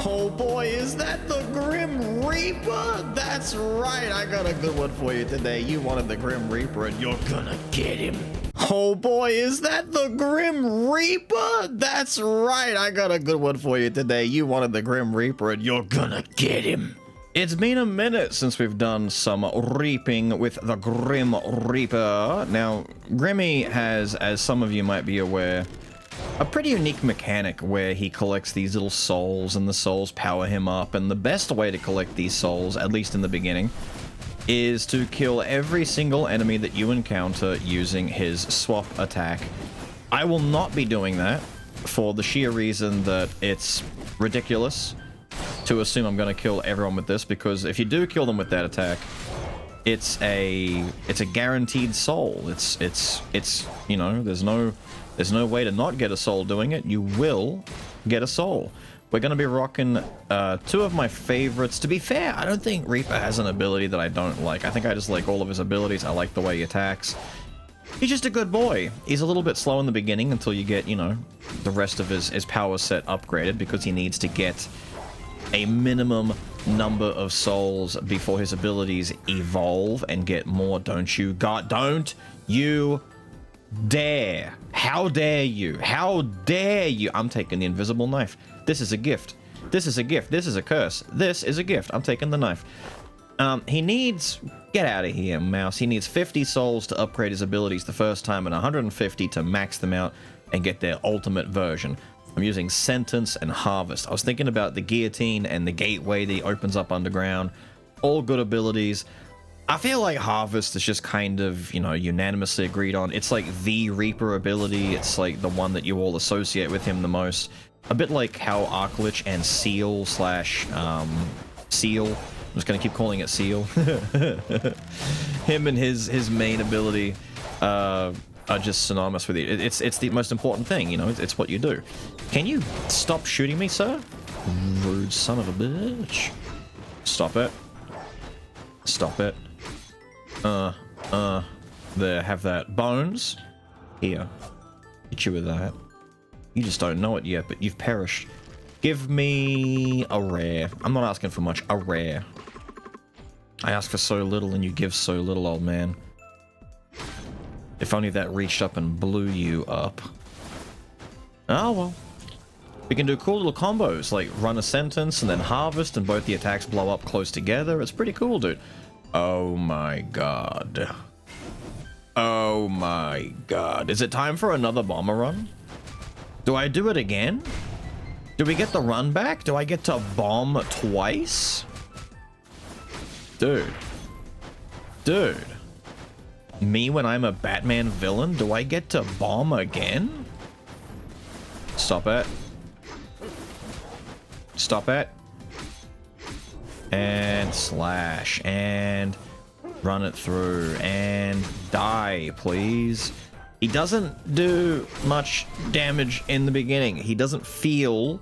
Oh boy, is that the Grim Reaper? That's right, I got a good one for you today. You wanted the Grim Reaper and you're gonna get him. Oh boy, is that the Grim Reaper? That's right, I got a good one for you today. You wanted the Grim Reaper and you're gonna get him. It's been a minute since we've done some reaping with the Grim Reaper. Now, Grimmy has, as some of you might be aware, a pretty unique mechanic where he collects these little souls and the souls power him up, and the best way to collect these souls, at least in the beginning, is to kill every single enemy that you encounter using his swap attack. I will not be doing that for the sheer reason that it's ridiculous to assume I'm going to kill everyone with this, because if you do kill them with that attack, it's a guaranteed soul. It's you know, there's no way to not get a soul doing it. You will get a soul. We're going to be rocking two of my favorites. To be fair, I don't think Reaper has an ability that I don't like. I think I just like all of his abilities. I like the way he attacks. He's just a good boy. He's a little bit slow in the beginning until you get, you know, the rest of his power set upgraded, because he needs to get a minimum number of souls before his abilities evolve and get more. Don't you dare. How dare you? How dare you? I'm taking the invisible knife. This is a gift. This is a gift. This is a curse. This is a gift. I'm taking the knife. He needs... Get out of here, mouse. He needs 50 souls to upgrade his abilities the first time and 150 to max them out and get their ultimate version. I'm using Sentence and Harvest. I was thinking about the Guillotine and the Gateway that he opens up underground. All good abilities. I feel like Harvest is just kind of, you know, unanimously agreed on. It's like the Reaper ability. It's like the one that you all associate with him the most. A bit like how Arclich and Seal slash Seal, I'm just gonna keep calling it Seal. Him and his main ability are just synonymous with it. It's the most important thing, you know. It's what you do. Can you stop shooting me, sir? Rude son of a bitch. Stop it. Stop it. There, have that. Bones. Here. Hit you with that. You just don't know it yet, but you've perished. Give me a rare. I'm not asking for much. A rare. I ask for so little and you give so little, old man. If only that reached up and blew you up. Oh, well. We can do cool little combos, like run a Sentence and then Harvest, and both the attacks blow up close together. It's pretty cool, dude. Oh my god. Oh my god. Is it time for another bomber run? Do I do it again? Do we get the run back? Do I get to bomb twice? Dude. Dude. Me when I'm a Batman villain? Do I get to bomb again? Stop it. Stop it. And slash. And run it through. And die, please. He doesn't do much damage in the beginning. He doesn't feel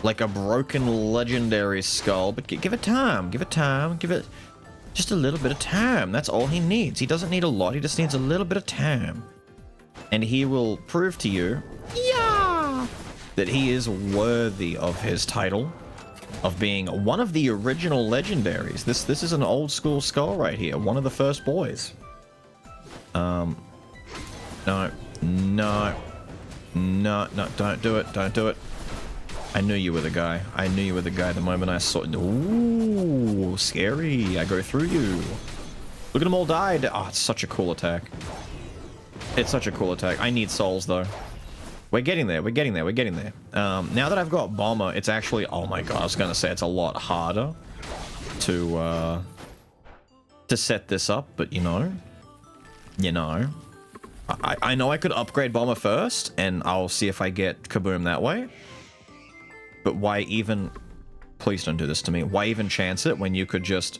like a broken legendary skull. But give it time. Give it time. Give it just a little bit of time. That's all he needs. He doesn't need a lot. He just needs a little bit of time. And he will prove to you, yeah, that he is worthy of his title of being one of the original legendaries. This is an old school skull right here. One of the first boys. No. No. No, don't do it. Don't do it. I knew you were the guy. I knew you were the guy the moment I saw it. Ooh, scary. I go through you. Look at them all died. Oh, it's such a cool attack. It's such a cool attack. I need souls, though. We're getting there. We're getting there. We're getting there. Now that I've got Bomber, it's actually... Oh my god, I was going to say it's a lot harder to set this up, but you know... I know I could upgrade Bomber first, and I'll see if I get Kaboom that way. But why even... Please don't do this to me. Why even chance it when you could just...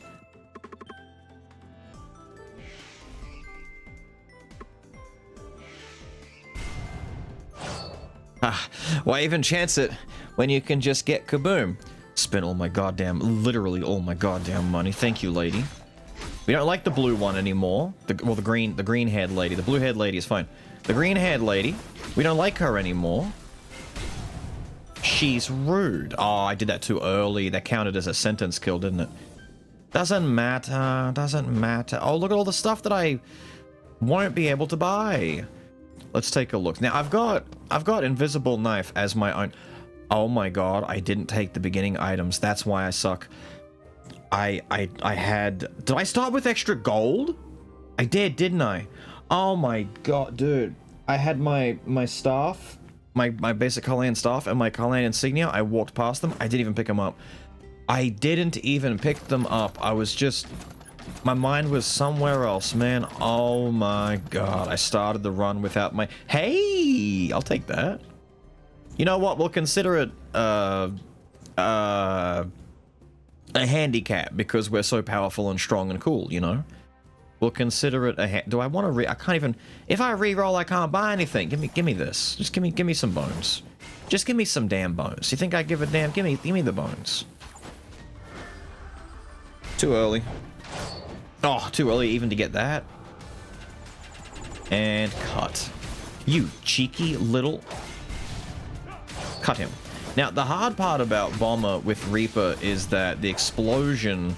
Why even chance it when you can just get Kaboom? Spent all my goddamn... Literally all my goddamn money. Thank you, lady. We don't like the blue one anymore. The green-haired lady. The blue-haired lady is fine. The green-haired lady, we don't like her anymore. She's rude. Oh, I did that too early. That counted as a sentence kill, didn't it? Doesn't matter. Doesn't matter. Oh, look at all the stuff that I won't be able to buy. Let's take a look. Now, I've got invisible knife as my own. Oh my god, I didn't take the beginning items. That's why I suck. I had... Did I start with extra gold? I did, didn't I? Oh my god, dude. I had my staff, my basic Cullinan staff, and my Cullinan insignia. I walked past them. I didn't even pick them up. I didn't even pick them up. I was just... My mind was somewhere else, man. Oh my god. I started the run without my... Hey! I'll take that. You know what? We'll consider it, a handicap because we're so powerful and strong and cool, you know? We'll consider it a do I want to I can't even... If I re-roll, I can't buy anything. Give me this. Just give me some bones. Just give me some damn bones. You think I give a damn? Give me the bones. Too early. Oh, too early even to get that. And cut. You cheeky little... Cut him. Now, the hard part about Bomber with Reaper is that the explosion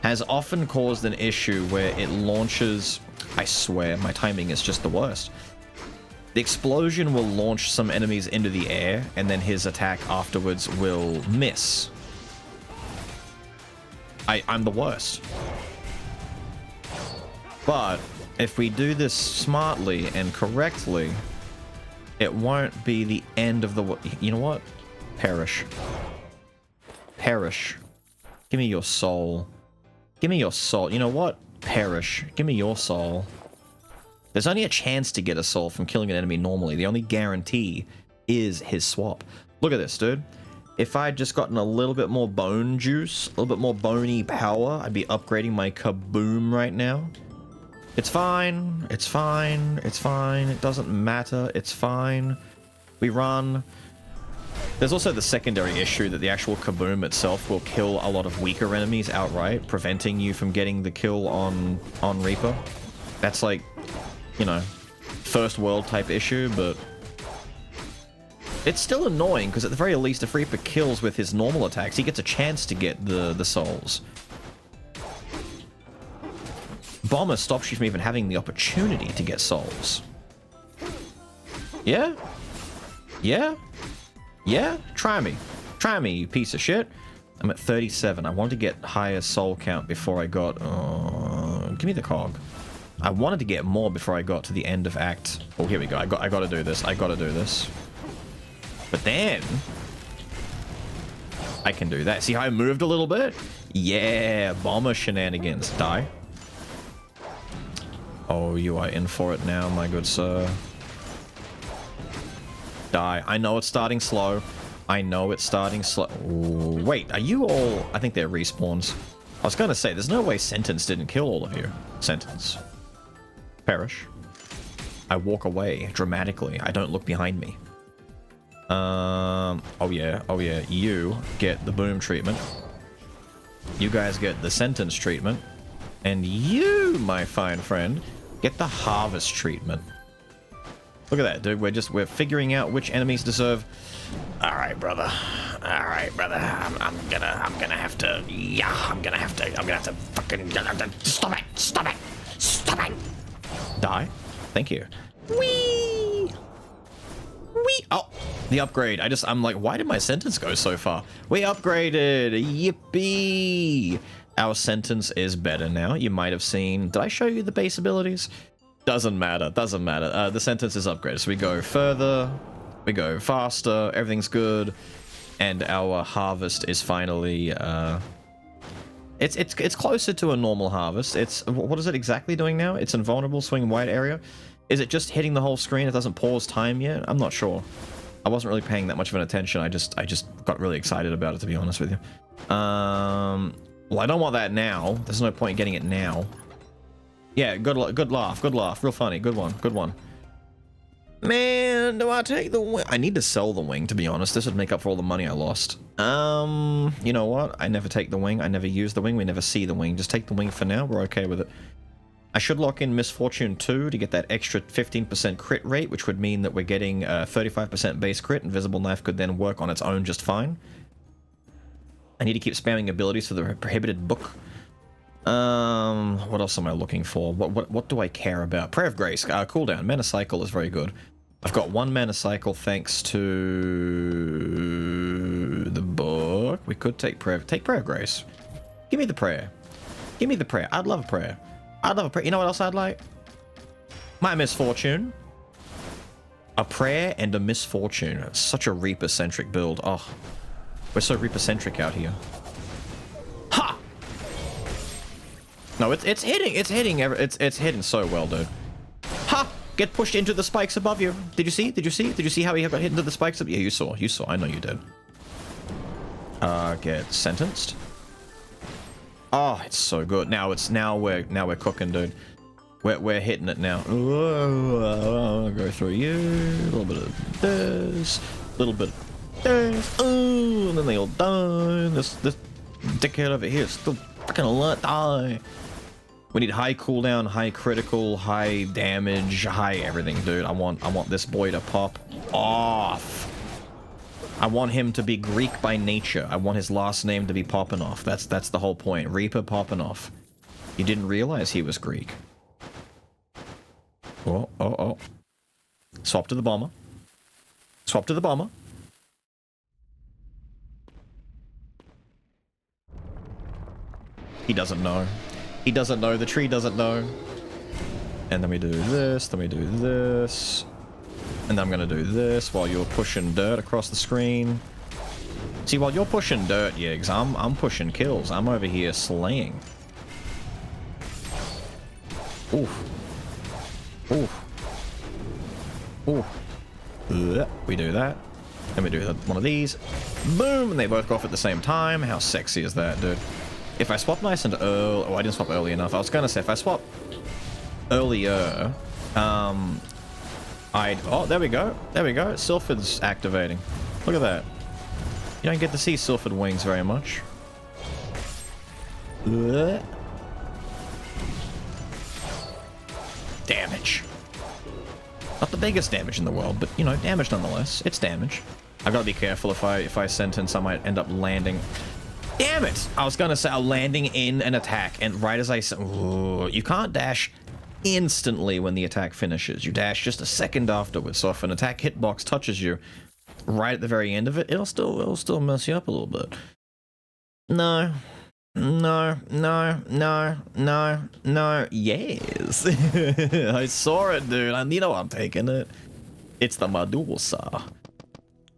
has often caused an issue where it launches... I swear, my timing is just the worst. The explosion will launch some enemies into the air, and then his attack afterwards will miss. I'm the worst. But if we do this smartly and correctly, it won't be the end of the... You know what? Perish. Perish. Give me your soul. Give me your soul. You know what? Perish. Give me your soul. There's only a chance to get a soul from killing an enemy normally. The only guarantee is his swap. Look at this, dude. If I'd just gotten a little bit more bone juice, a little bit more bony power, I'd be upgrading my kaboom right now. It's fine. It's fine. It's fine. It doesn't matter. It's fine. We run. There's also the secondary issue that the actual kaboom itself will kill a lot of weaker enemies outright, preventing you from getting the kill on Reaper. That's like, you know, first world type issue, but it's still annoying because at the very least, if Reaper kills with his normal attacks, he gets a chance to get the souls. Bomber stops you from even having the opportunity to get souls. Yeah? Yeah? Yeah? Try me. Try me, you piece of shit. I'm at 37. I wanted to get higher soul count before I got... give me the cog. I wanted to get more before I got to the end of Act... Oh, here we go. I got to do this. I got to do this. But then... I can do that. See how I moved a little bit? Yeah, Bomber shenanigans. Die. Oh, you are in for it now, my good sir. Die. I know it's starting slow. I know it's starting slow. Ooh, wait, are you all... I think they're respawns. I was going to say, there's no way Sentence didn't kill all of you. Sentence. Perish. I walk away dramatically. I don't look behind me. Oh yeah. Oh yeah. You get the boom treatment. You guys get the Sentence treatment. And you, my fine friend, get the harvest treatment. Look at that, dude. We're figuring out which enemies deserve. All right, brother. All right, brother. I'm gonna have to. Yeah, I'm gonna have to fucking. Stop it! Stop it! Stop it! Die. Thank you. Whee! Whee! Oh, the upgrade. I'm like, why did my Sentence go so far? We upgraded. Yippee! Our Sentence is better now. You might have seen... Did I show you the base abilities? Doesn't matter. Doesn't matter. The Sentence is upgraded. So we go further. We go faster. Everything's good. And our harvest is finally... It's closer to a normal harvest. It's... What is it exactly doing now? It's invulnerable, swing wide area. Is it just hitting the whole screen? It doesn't pause time yet? I'm not sure. I wasn't really paying that much of an attention. I just got really excited about it, to be honest with you. Well, I don't want that now. There's no point getting it now. Yeah, good laugh, real funny, good one. Man, do I take the wing? I need to sell the wing, to be honest. This would make up for all the money I lost. You know what? I never take the wing. I never use the wing. We never see the wing. Just take the wing for now. We're okay with it. I should lock in Misfortune 2 to get that extra 15% crit rate, which would mean that we're getting 35% base crit. Invisible Knife could then work on its own just fine. I need to keep spamming abilities for the Prohibited Book. What else am I looking for? What do I care about? Prayer of Grace. Cooldown. Mana Cycle is very good. I've got 1 Mana Cycle thanks to the book. We could take Prayer of Grace. Give me the prayer. Give me the prayer. I'd love a prayer. I'd love a prayer. You know what else I'd like? My Misfortune. A prayer and a Misfortune. It's such a Reaper-centric build. Oh, we're so Reaper-centric out here. Ha! No, it's hitting. It's hitting so well, dude. Ha! Get pushed into the spikes above you. Did you see? Did you see? Did you see how he got hit into the spikes? Yeah, you saw. You saw. I know you did. Get sentenced. Oh, it's so good. Now we're cooking, dude. We're hitting it now. I'll go through you. A little bit of this. A little bit of this. Oh, and then they all die. This dickhead over here is still freaking alive. Die. We need high cooldown, high critical, high damage, high everything, dude. I want this boy to pop off. I want him to be Greek by nature. I want his last name to be popping off. That's the whole point. Reaper popping off. You didn't realize he was Greek. Oh. Swap to the bomber. Swap to the bomber. He doesn't know. He doesn't know. The tree doesn't know. And then we do this. Then we do this. And then I'm going to do this while you're pushing dirt across the screen. See, while you're pushing dirt, Yiggs, I'm pushing kills. I'm over here slaying. Oof. Oof. Oof. We do that. Then we do one of these. Boom! And they both go off at the same time. How sexy is that, dude? If I swap nice and early... Oh, I didn't swap early enough. I was going to say, if I swap earlier... Oh, there we go. There we go. Sylphid's activating. Look at that. You don't get to see Sylphid wings very much. Damage. Not the biggest damage in the world, but, you know, damage nonetheless. It's damage. I've got to be careful if I sentence, I might end up landing... Damn it! I was gonna say I'm landing in an attack, and right as I said, you can't dash instantly when the attack finishes. You dash just a second afterwards. So if an attack hitbox touches you right at the very end of it, it'll still mess you up a little bit. No. Yes. I saw it, dude. You know I'm taking it. It's the Medusa.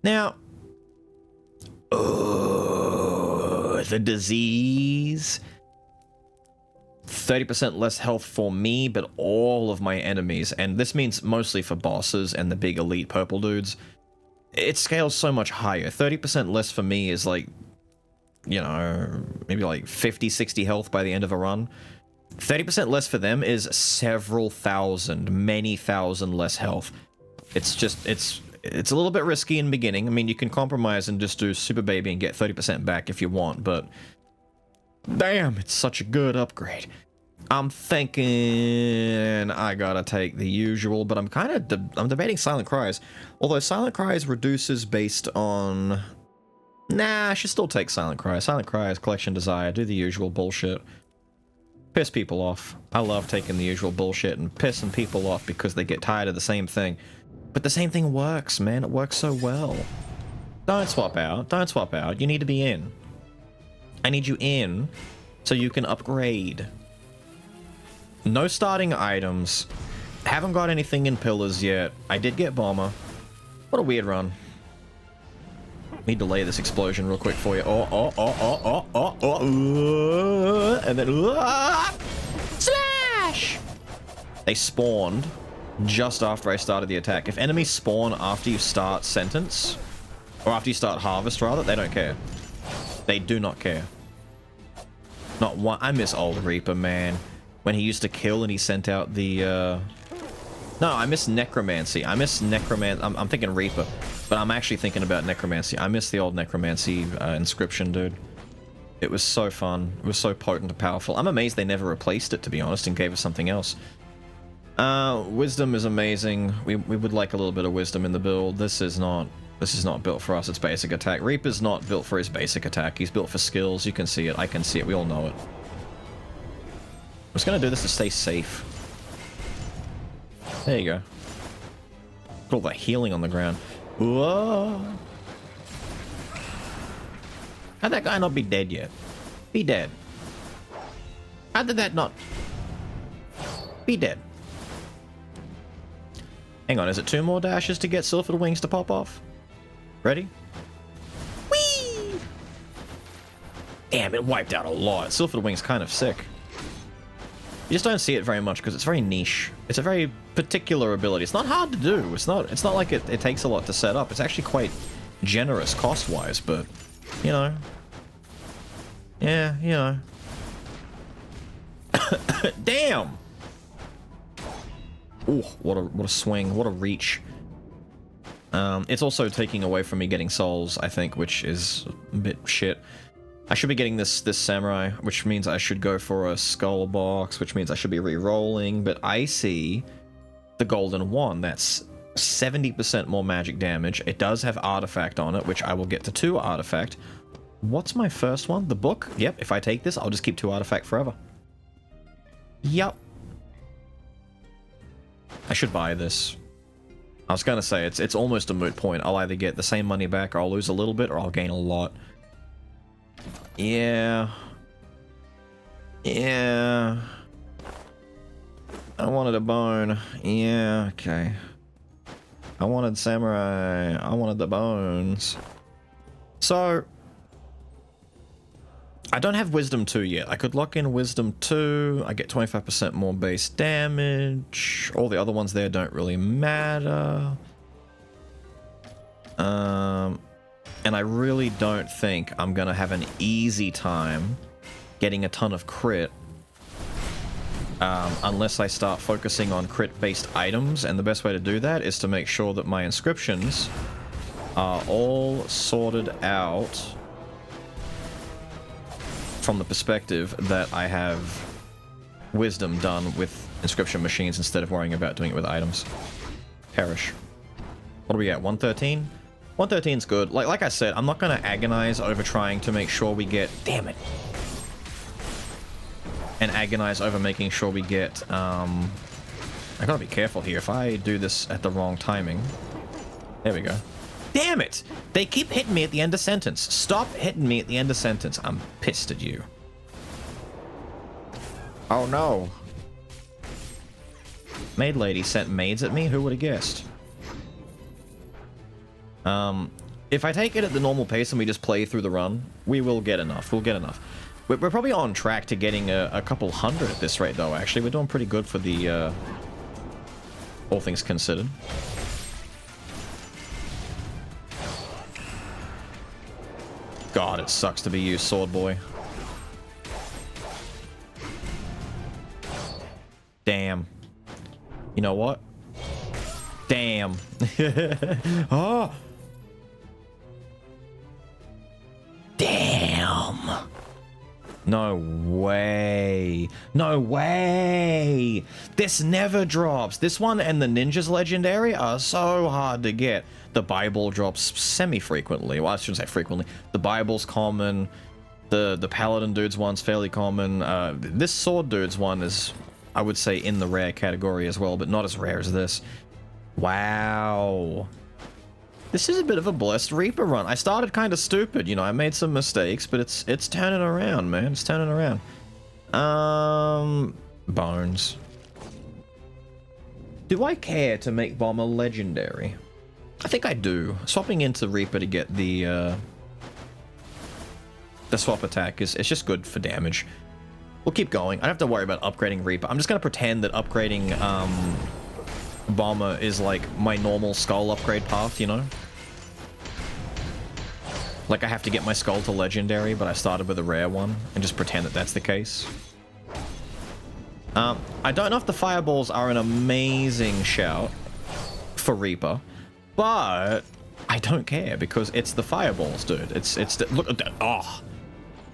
Now. The disease. 30% less health for me, but all of my enemies, and this means mostly for bosses and the big elite purple dudes. It scales so much higher. 30% less for me is like, you know, maybe like 50, 60 health by the end of a run. 30% less for them is several thousand, many thousand less health. It's just, it's a little bit risky in the beginning. I mean, you can compromise and just do Super Baby and get 30% back if you want, but damn, it's such a good upgrade. I'm thinking I gotta take the usual, but I'm kind of I'm debating Silent Cries. Although Silent Cries reduces based on... Nah, I should still take Silent Cries. Silent Cries, Collection Desire, do the usual bullshit. Piss people off. I love taking the usual bullshit and pissing people off because they get tired of the same thing. But the same thing works, man. It works so well. Don't swap out. Don't swap out. You need to be in. I need you in so you can upgrade. No starting items. Haven't got anything in pillars yet. I did get bomber. What a weird run. Let me delay this explosion real quick for you. And then... Slash! They spawned just after I started the attack. If enemies spawn after you start sentence, or after you start harvest rather, they don't care. They do not care. Not one. I miss old Reaper, man. When he used to kill and he sent out the No, I miss Necromancy. I miss Necromancy. I'm thinking Reaper, but I'm actually thinking about Necromancy. I miss the old Necromancy inscription, dude. It was so fun. It was so potent and powerful. I'm amazed they never replaced it, to be honest, and gave us something else. Wisdom is amazing. We would like a little bit of wisdom in the build. This is not built for us. It's basic attack. Reaper's not built for his basic attack. He's built for skills. You can see it. I can see it. We all know it. I'm just gonna do this to stay safe. There you go. Put all that healing on the ground. Whoa! How'd that guy not be dead yet? Be dead. How did that not be dead? Hang on, is it 2 more dashes to get Sylphid Wings to pop off? Ready? Whee! Damn, it wiped out a lot. Sylphid Wings kind of sick. You just don't see it very much because it's very niche. It's a very particular ability. It's not hard to do. It's not like it takes a lot to set up. It's actually quite generous cost-wise, but, you know. Yeah, you know. Damn! Ooh, what a swing, what a reach. It's also taking away from me getting souls, I think, which is a bit shit. I should be getting this samurai, which means I should go for a skull box, which means I should be re-rolling, but I see the golden one. That's 70% more magic damage. It does have artifact on it, which I will get to 2 artifact. What's my first one? The book? Yep, if I take this, I'll just keep 2 artifact forever. Yep. I should buy this. I was gonna say, it's almost a moot point. I'll either get the same money back, or I'll lose a little bit, or I'll gain a lot. Yeah. Yeah. I wanted a bone. Yeah, okay. I wanted samurai. I wanted the bones. So, I don't have Wisdom 2 yet. I could lock in Wisdom 2. I get 25% more base damage. All the other ones there don't really matter. And I really don't think I'm gonna have an easy time getting a ton of crit. Unless I start focusing on crit-based items, and the best way to do that is to make sure that my inscriptions are all sorted out from the perspective that I have wisdom done with inscription machines instead of worrying about doing it with items. Perish. What are we at? 113? 113's good. Like I said, I'm not going to agonize over trying to make sure we get... Damn it. And agonize over making sure we get... I gotta be careful here. If I do this at the wrong timing... There we go. Damn it! They keep hitting me at the end of sentence. Stop hitting me at the end of sentence. I'm pissed at you. Oh no. Maid lady sent maids at me? Who would have guessed? If I take it at the normal pace and we just play through the run, we will get enough. We'll get enough. We're probably on track to getting a couple hundred at this rate, though, actually. We're doing pretty good for the, all things considered. God, it sucks to be you, sword boy. Damn. You know what? Damn. Oh! Damn! No way. No way! This never drops. This one and the Ninja's Legendary are so hard to get. The Bible drops semi-frequently. Well, I shouldn't say frequently. The Bible's common. The Paladin dude's one's fairly common. This Sword dude's one is, I would say, in the rare category as well, but not as rare as this. Wow. This is a bit of a blessed Reaper run. I started kind of stupid, you know, I made some mistakes, but it's turning around, man. It's turning around. Bones. Do I care to make Bomber legendary? I think I do. Swapping into Reaper to get the swap attack is, it's just good for damage. We'll keep going. I don't have to worry about upgrading Reaper. I'm just gonna pretend that upgrading Bomber is like my normal Skull upgrade path, you know? Like I have to get my Skull to legendary, but I started with a rare one, and just pretend that that's the case. I don't know if the Fireballs are an amazing shout for Reaper, but I don't care because it's the Fireballs, dude. It's look at that. Oh,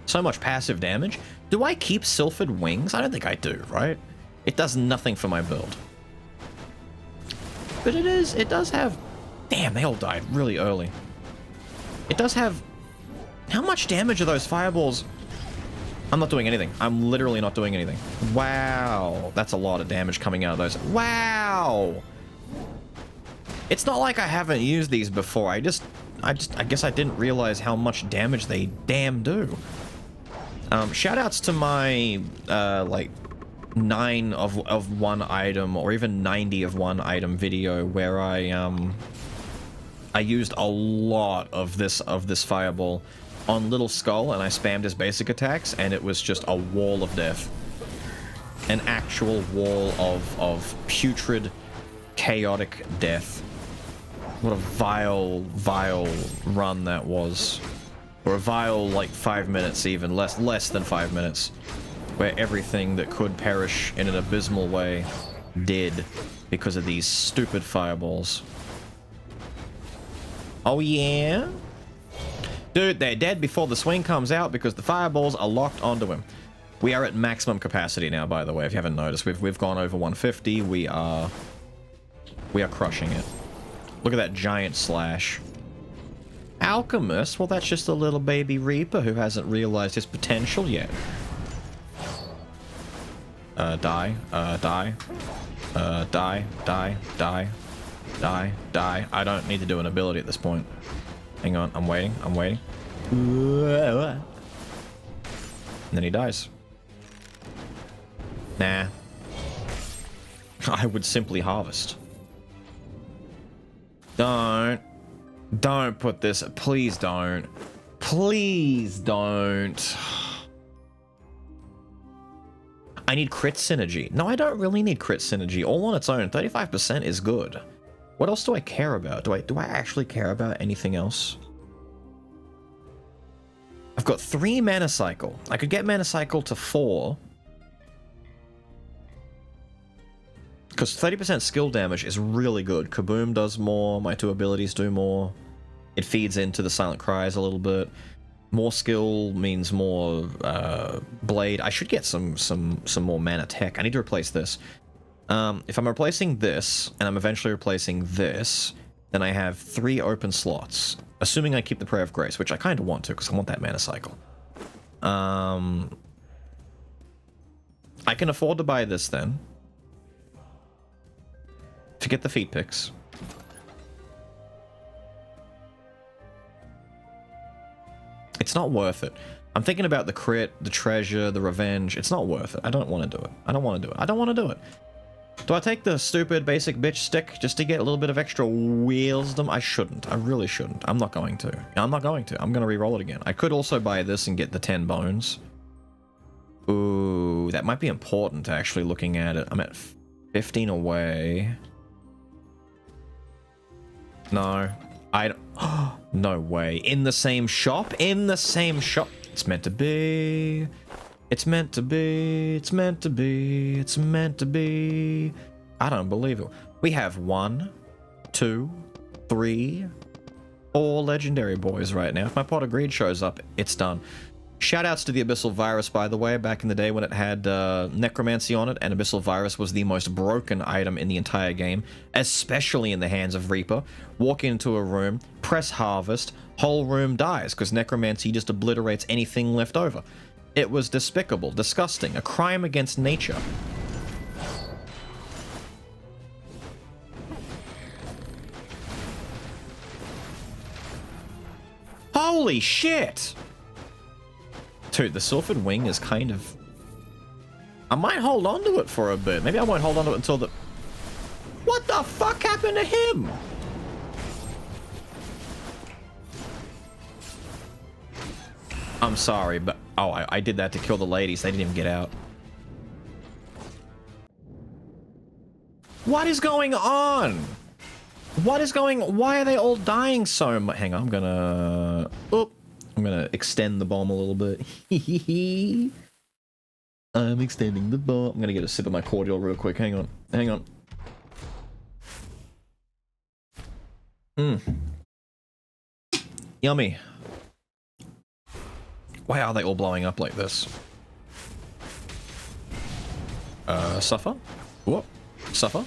So much passive damage. Do I keep Sylphid Wings? I don't think I do, right? It does nothing for my build. But it does have... Damn, they all died really early. It does have... How much damage are those fireballs? I'm not doing anything. I'm literally not doing anything. Wow. That's a lot of damage coming out of those. Wow. It's not like I haven't used these before. I guess I didn't realize how much damage they damn do. Shoutouts to my, like, 9 of one item, or even 90 of one item video, where I used a lot of this fireball on Little Skull, and I spammed his basic attacks, and it was just a wall of death. An actual wall of putrid, chaotic death. What a vile, vile run that was. Or a vile, like, 5 minutes even, less than 5 minutes. Where everything that could perish in an abysmal way did because of these stupid fireballs. Oh yeah? Dude, they're dead before the swing comes out because the fireballs are locked onto him. We are at maximum capacity now, by the way, if you haven't noticed. We've gone over 150. We are crushing it. Look at that giant slash. Alchemist? Well, that's just a little baby Reaper who hasn't realized his potential yet. Die. I don't need to do an ability at this point. Hang on, I'm waiting. And then he dies. Nah. I would simply harvest. Don't put this, please don't. Please don't. I need crit synergy. No, I don't really need crit synergy. All on its own, 35% is good. What else do I care about? Do I actually care about anything else? I've got 3 mana cycle. I could get mana cycle to 4. Because 30% skill damage is really good. Kaboom does more, my 2 abilities do more. It feeds into the Silent Cries a little bit. More skill means more blade. I should get some more mana tech. I need to replace this. If I'm replacing this, and I'm eventually replacing this, then I have 3 open slots. Assuming I keep the Prayer of Grace, which I kind of want to, because I want that mana cycle. I can afford to buy this then. To get the feet picks. It's not worth it. I'm thinking about the crit, the treasure, the revenge. It's not worth it. I don't want to do it. I don't want to do it. I don't want to do it. Do I take the stupid basic bitch stick just to get a little bit of extra wheelsdom? I shouldn't. I really shouldn't. I'm not going to. I'm not going to. I'm going to re-roll it again. I could also buy this and get the 10 bones. Ooh, that might be important actually looking at it. I'm at 15 away. No. I don't... No way. In the same shop? In the same shop? It's meant to be. It's meant to be. It's meant to be. It's meant to be. I don't believe it. We have 1, 2, 3, 4 legendary boys right now. If my pot of greed shows up, it's done. Shoutouts to the Abyssal Virus, by the way, back in the day when it had Necromancy on it, and Abyssal Virus was the most broken item in the entire game, especially in the hands of Reaper. Walk into a room, press Harvest, whole room dies, because Necromancy just obliterates anything left over. It was despicable, disgusting, a crime against nature. Holy shit! Dude, the Sylphid Wing is kind of... I might hold on to it for a bit. Maybe I won't hold on to it until the... What the fuck happened to him? I'm sorry, but... Oh, I did that to kill the ladies. They didn't even get out. What is going on? What is going... Why are they all dying so much? Hang on, I'm gonna... Oop. I'm gonna extend the bomb a little bit. I'm extending the bomb. I'm gonna get a sip of my cordial real quick. Hang on. Hang on. Yummy. Why are they all blowing up like this? Suffer? Whoop. Suffer?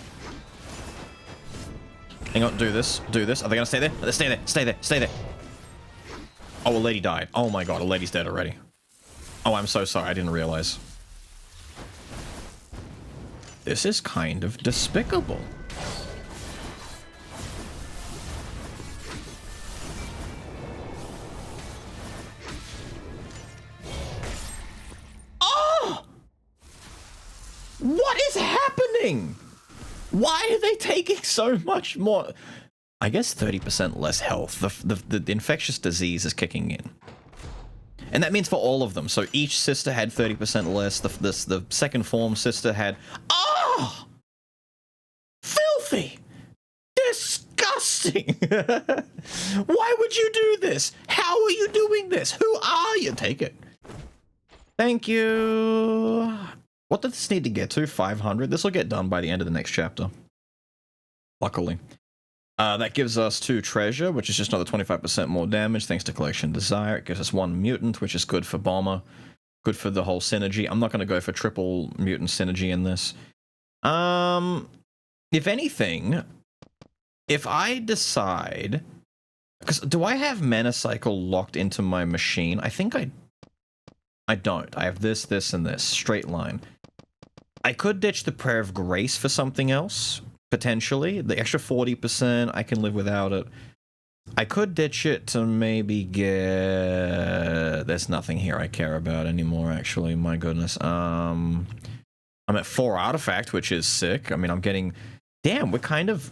Hang on, do this. Do this. Are they gonna stay there? Stay there. Stay there. Stay there. Oh, a lady died. Oh my god, a lady's dead already. Oh, I'm so sorry. I didn't realize. This is kind of despicable. Oh! What is happening? Why are they taking so much more? I guess 30% less health. The infectious disease is kicking in. And that means for all of them. So each sister had 30% less. The second form sister had... Oh! Filthy! Disgusting! Why would you do this? How are you doing this? Who are you? Take it. Thank you. What does this need to get to? 500? This will get done by the end of the next chapter. Luckily. That gives us 2 treasure, which is just another 25% more damage thanks to Collection Desire. It gives us 1 mutant, which is good for Bomber. Good for the whole synergy. I'm not going to go for triple mutant synergy in this. If anything, if I decide... Because do I have Mana Cycle locked into my machine? I think I don't. I have this, this, and this. Straight line. I could ditch the Prayer of Grace for something else, potentially. The extra 40%, I can live without it. I could ditch it to maybe get... There's nothing here I care about anymore, actually. My goodness. I'm at 4 artifact, which is sick. I mean, I'm getting... Damn, we're kind of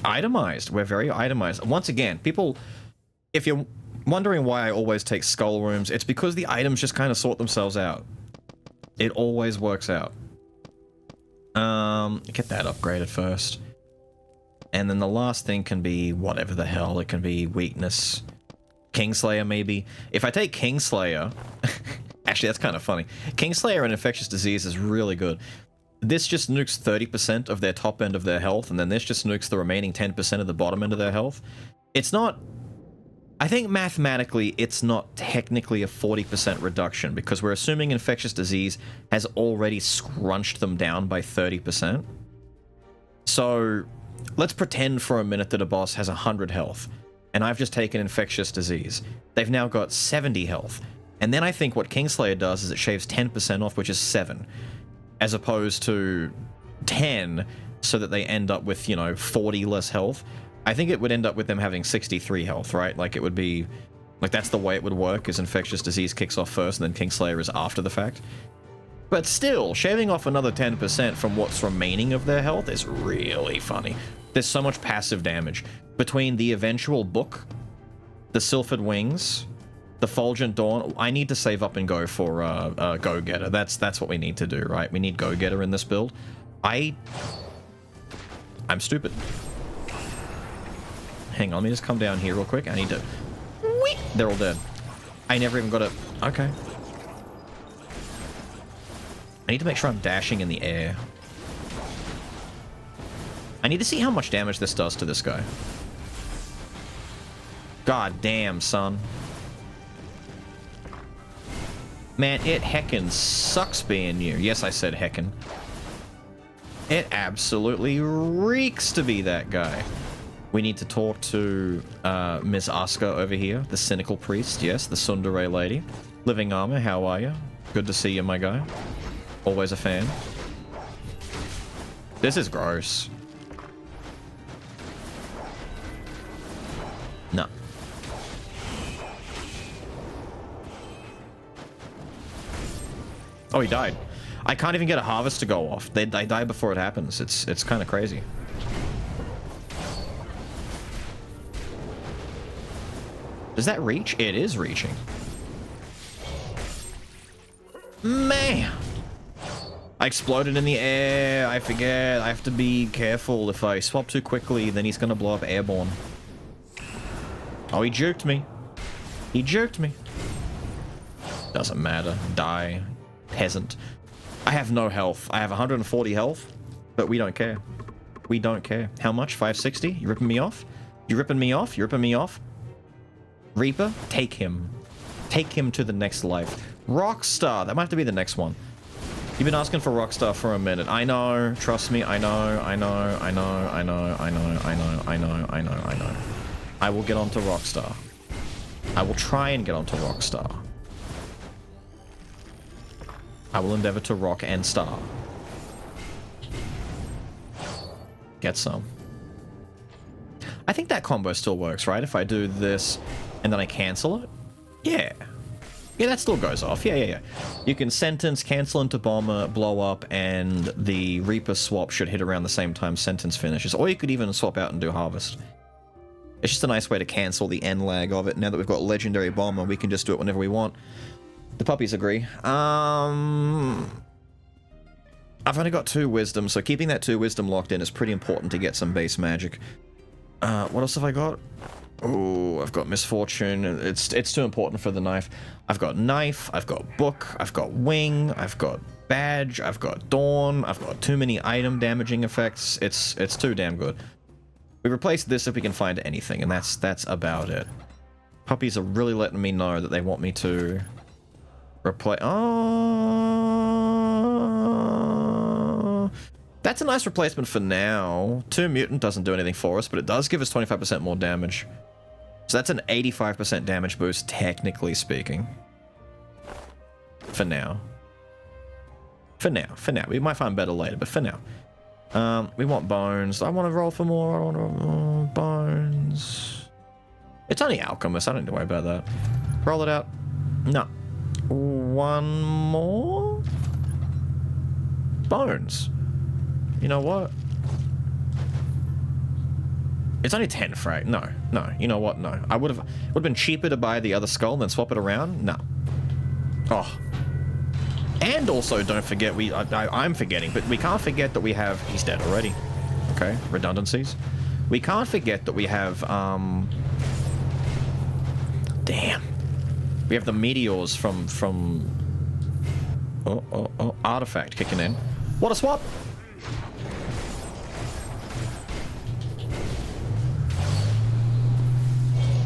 itemized. We're very itemized. Once again, people... If you're wondering why I always take skull rooms, it's because the items just kind of sort themselves out. It always works out. Get that upgraded first. And then the last thing can be whatever the hell. It can be weakness. Kingslayer, maybe. If I take Kingslayer... Actually, that's kind of funny. Kingslayer and Infectious Disease is really good. This just nukes 30% of their top end of their health, and then this just nukes the remaining 10% of the bottom end of their health. It's not... I think mathematically, it's not technically a 40% reduction, because we're assuming Infectious Disease has already scrunched them down by 30%. So, let's pretend for a minute that a boss has 100 health, and I've just taken Infectious Disease. They've now got 70 health. And then I think what Kingslayer does is it shaves 10% off, which is 7, as opposed to 10, so that they end up with, you know, 40 less health. I think it would end up with them having 63 health, right? Like, it would be... Like, that's the way it would work, is Infectious Disease kicks off first, and then Kingslayer is after the fact. But still, shaving off another 10% from what's remaining of their health is really funny. There's so much passive damage. Between the eventual book, the Sylphid Wings, the Fulgent Dawn... I need to save up and go for Go-Getter. That's what we need to do, right? We need Go-Getter in this build. I'm stupid. Hang on, let me just come down here real quick. I need to... Whee! They're all dead. I never even got it. Okay. I need to make sure I'm dashing in the air. I need to see how much damage this does to this guy. God damn, son. Man, it heckin' sucks being you. Yes, I said heckin'. It absolutely reeks to be that guy. We need to talk to Ms. Asuka over here, the cynical priest, yes, the tsundere lady. Living Armor, how are you? Good to see you, my guy. Always a fan. This is gross. No. Oh, he died. I can't even get a harvest to go off. They die before it happens. It's kind of crazy. Does that reach? It is reaching. Man! I exploded in the air. I forget. I have to be careful. If I swap too quickly, then he's gonna blow up airborne. Oh, he juked me. He juked me. Doesn't matter. Die. Peasant. I have no health. I have 140 health, but we don't care. We don't care. How much? 560? You ripping me off? You ripping me off? You ripping me off? Reaper, take him. take him to the next life. Rockstar, that might have to be the next one. You've been asking for Rockstar for a minute. I know, trust me, I know. I will get onto Rockstar. I will try and get onto Rockstar. I will endeavor to rock and star. Get some. I think that combo still works, right? If I do this and then I cancel it? Yeah. Yeah, that still goes off. Yeah. You can sentence, cancel into bomber, blow up, and the Reaper swap should hit around the same time sentence finishes. Or you could even swap out and do harvest. It's just a nice way to cancel the end lag of it. Now that we've got legendary bomber, we can just do it whenever we want. The puppies agree. I've only got 2 wisdom, so keeping that 2 wisdom locked in is pretty important to get some base magic. What else have I got? Oh, I've got misfortune. It's too important for the knife. I've got knife, I've got book, I've got wing, I've got badge, I've got dawn, I've got too many item damaging effects. It's too damn good. We replace this if we can find anything, and that's about it. Puppies are really letting me know that they want me to replace. Oh, that's a nice replacement for now. 2 mutant doesn't do anything for us, but it does give us 25% more damage. So that's an 85% damage boost, technically speaking. For now. For now. We might find better later, but for now. We want bones. I want to roll for more. I want to bones. It's only alchemist. I don't need to worry about that. Roll it out. No. 1 more? Bones. You know what? It's only 10 frag. No. You know what? No. Would have been cheaper to buy the other skull and then swap it around. No. Oh. And also, don't forget, I'm forgetting, but we can't forget that we have... He's dead already. Okay, redundancies. We can't forget that we have, damn. We have the meteors from... Oh, artifact kicking in. What a swap!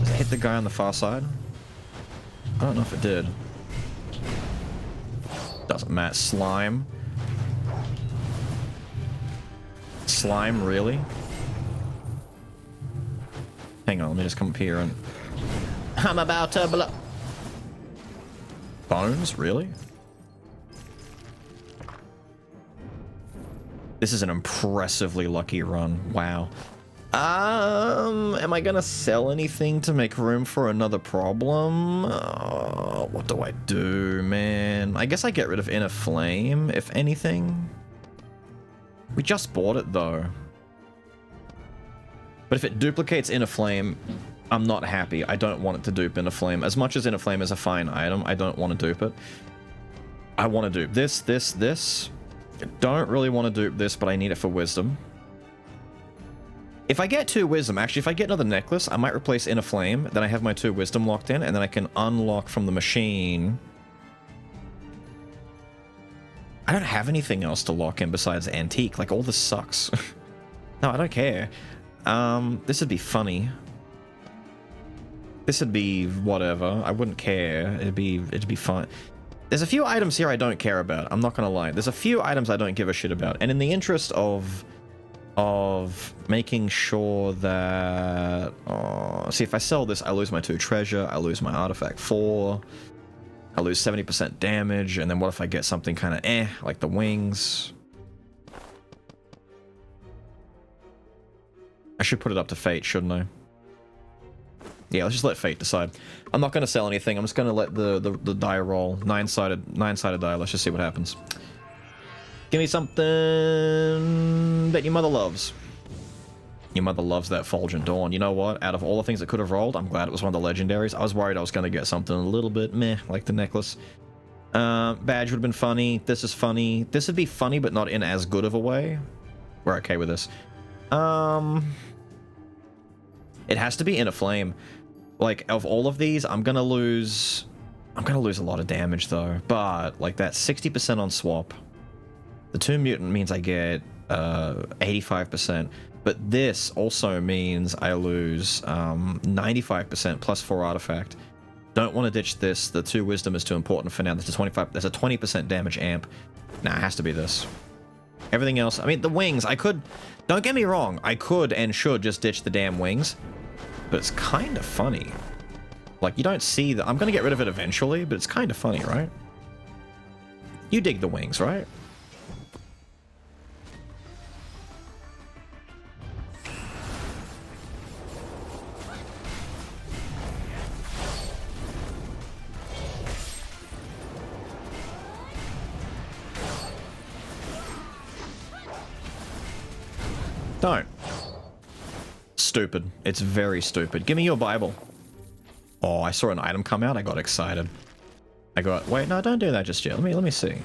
Does it hit the guy on the far side? I don't know if it did. Doesn't matter. Slime. Slime, really? Hang on, let me just come up here and... I'm about to blow... Bones? Really? This is an impressively lucky run. Wow. Am I gonna sell anything to make room for another problem? What do I do, man? I guess I get rid of Inner Flame, if anything. We just bought it, though. But if it duplicates Inner Flame, I'm not happy. I don't want it to dupe Inner Flame. As much as Inner Flame is a fine item, I don't want to dupe it. I want to dupe this. I don't really want to dupe this, but I need it for wisdom. If I get 2 wisdom, actually, if I get another necklace, I might replace Inner Flame, then I have my 2 wisdom locked in, and then I can unlock from the machine. I don't have anything else to lock in besides Antique. Like, all this sucks. No, I don't care. This would be funny. This would be whatever. I wouldn't care. It'd be fine. There's a few items here I don't care about. I'm not gonna lie. There's a few items I don't give a shit about. And in the interest of making sure that... see, if I sell this, I lose my 2 treasure, I lose my artifact 4, I lose 70% damage, and then what if I get something kind of like the wings? I should put it up to fate, shouldn't I? Yeah, let's just let fate decide. I'm not going to sell anything, I'm just going to let the die roll. 9-sided die, let's just see what happens. Give me something that your mother loves. Your mother loves that Fulgent Dawn. You know what? Out of all the things that could have rolled, I'm glad it was one of the legendaries. I was worried I was going to get something a little bit meh, like the necklace. Badge would have been funny. This is funny. This would be funny, but not in as good of a way. We're okay with this. It has to be Inner Flame. Like, of all of these, I'm gonna lose a lot of damage, though. But, like, that 60% on swap. The 2 mutant means I get 85%, but this also means I lose 95% plus 4 artifact. Don't want to ditch this. The 2 wisdom is too important for now. There's a 25. There's a 20% damage amp. Nah, it has to be this. Everything else. I mean, the wings. I could. Don't get me wrong. I could and should just ditch the damn wings, but it's kind of funny. Like, you don't see that. I'm gonna get rid of it eventually, but it's kind of funny, right? You dig the wings, right? Don't. Stupid. It's very stupid. Give me your Bible. Oh, I saw an item come out. I got excited. I got... Wait, no, don't do that just yet. Let me see.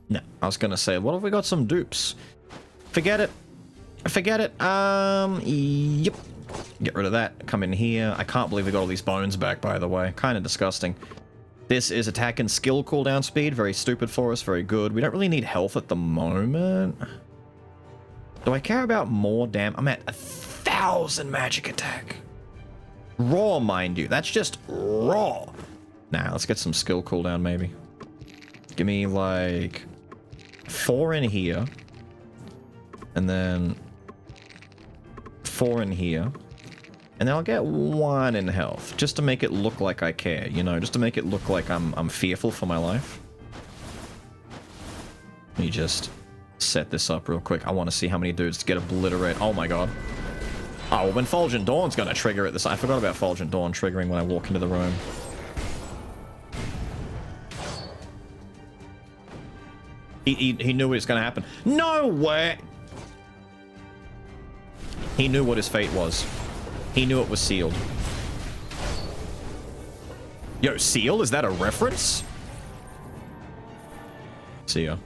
No, I was gonna say, what if we got some dupes? Forget it. Forget it. Yep. Get rid of that. Come in here. I can't believe we got all these bones back, by the way. Kind of disgusting. This is attack and skill cooldown speed. Very stupid for us. Very good. We don't really need health at the moment. Do I care about more I'm at 1,000 magic attack. Raw, mind you. That's just raw. Nah, let's get some skill cooldown, maybe. Give me, like, 4 in here. And then 4 in here. And then I'll get 1 in health, just to make it look like I care, you know, just to make it look like I'm fearful for my life. Let me just set this up real quick. I want to see how many dudes get obliterated. Oh my god. Oh, well, when Fulgent Dawn's gonna trigger at this, I forgot about Fulgent Dawn triggering when I walk into the room. He knew what was gonna happen. No way! He knew what his fate was. He knew it was sealed. Yo, seal? Is that a reference? See ya.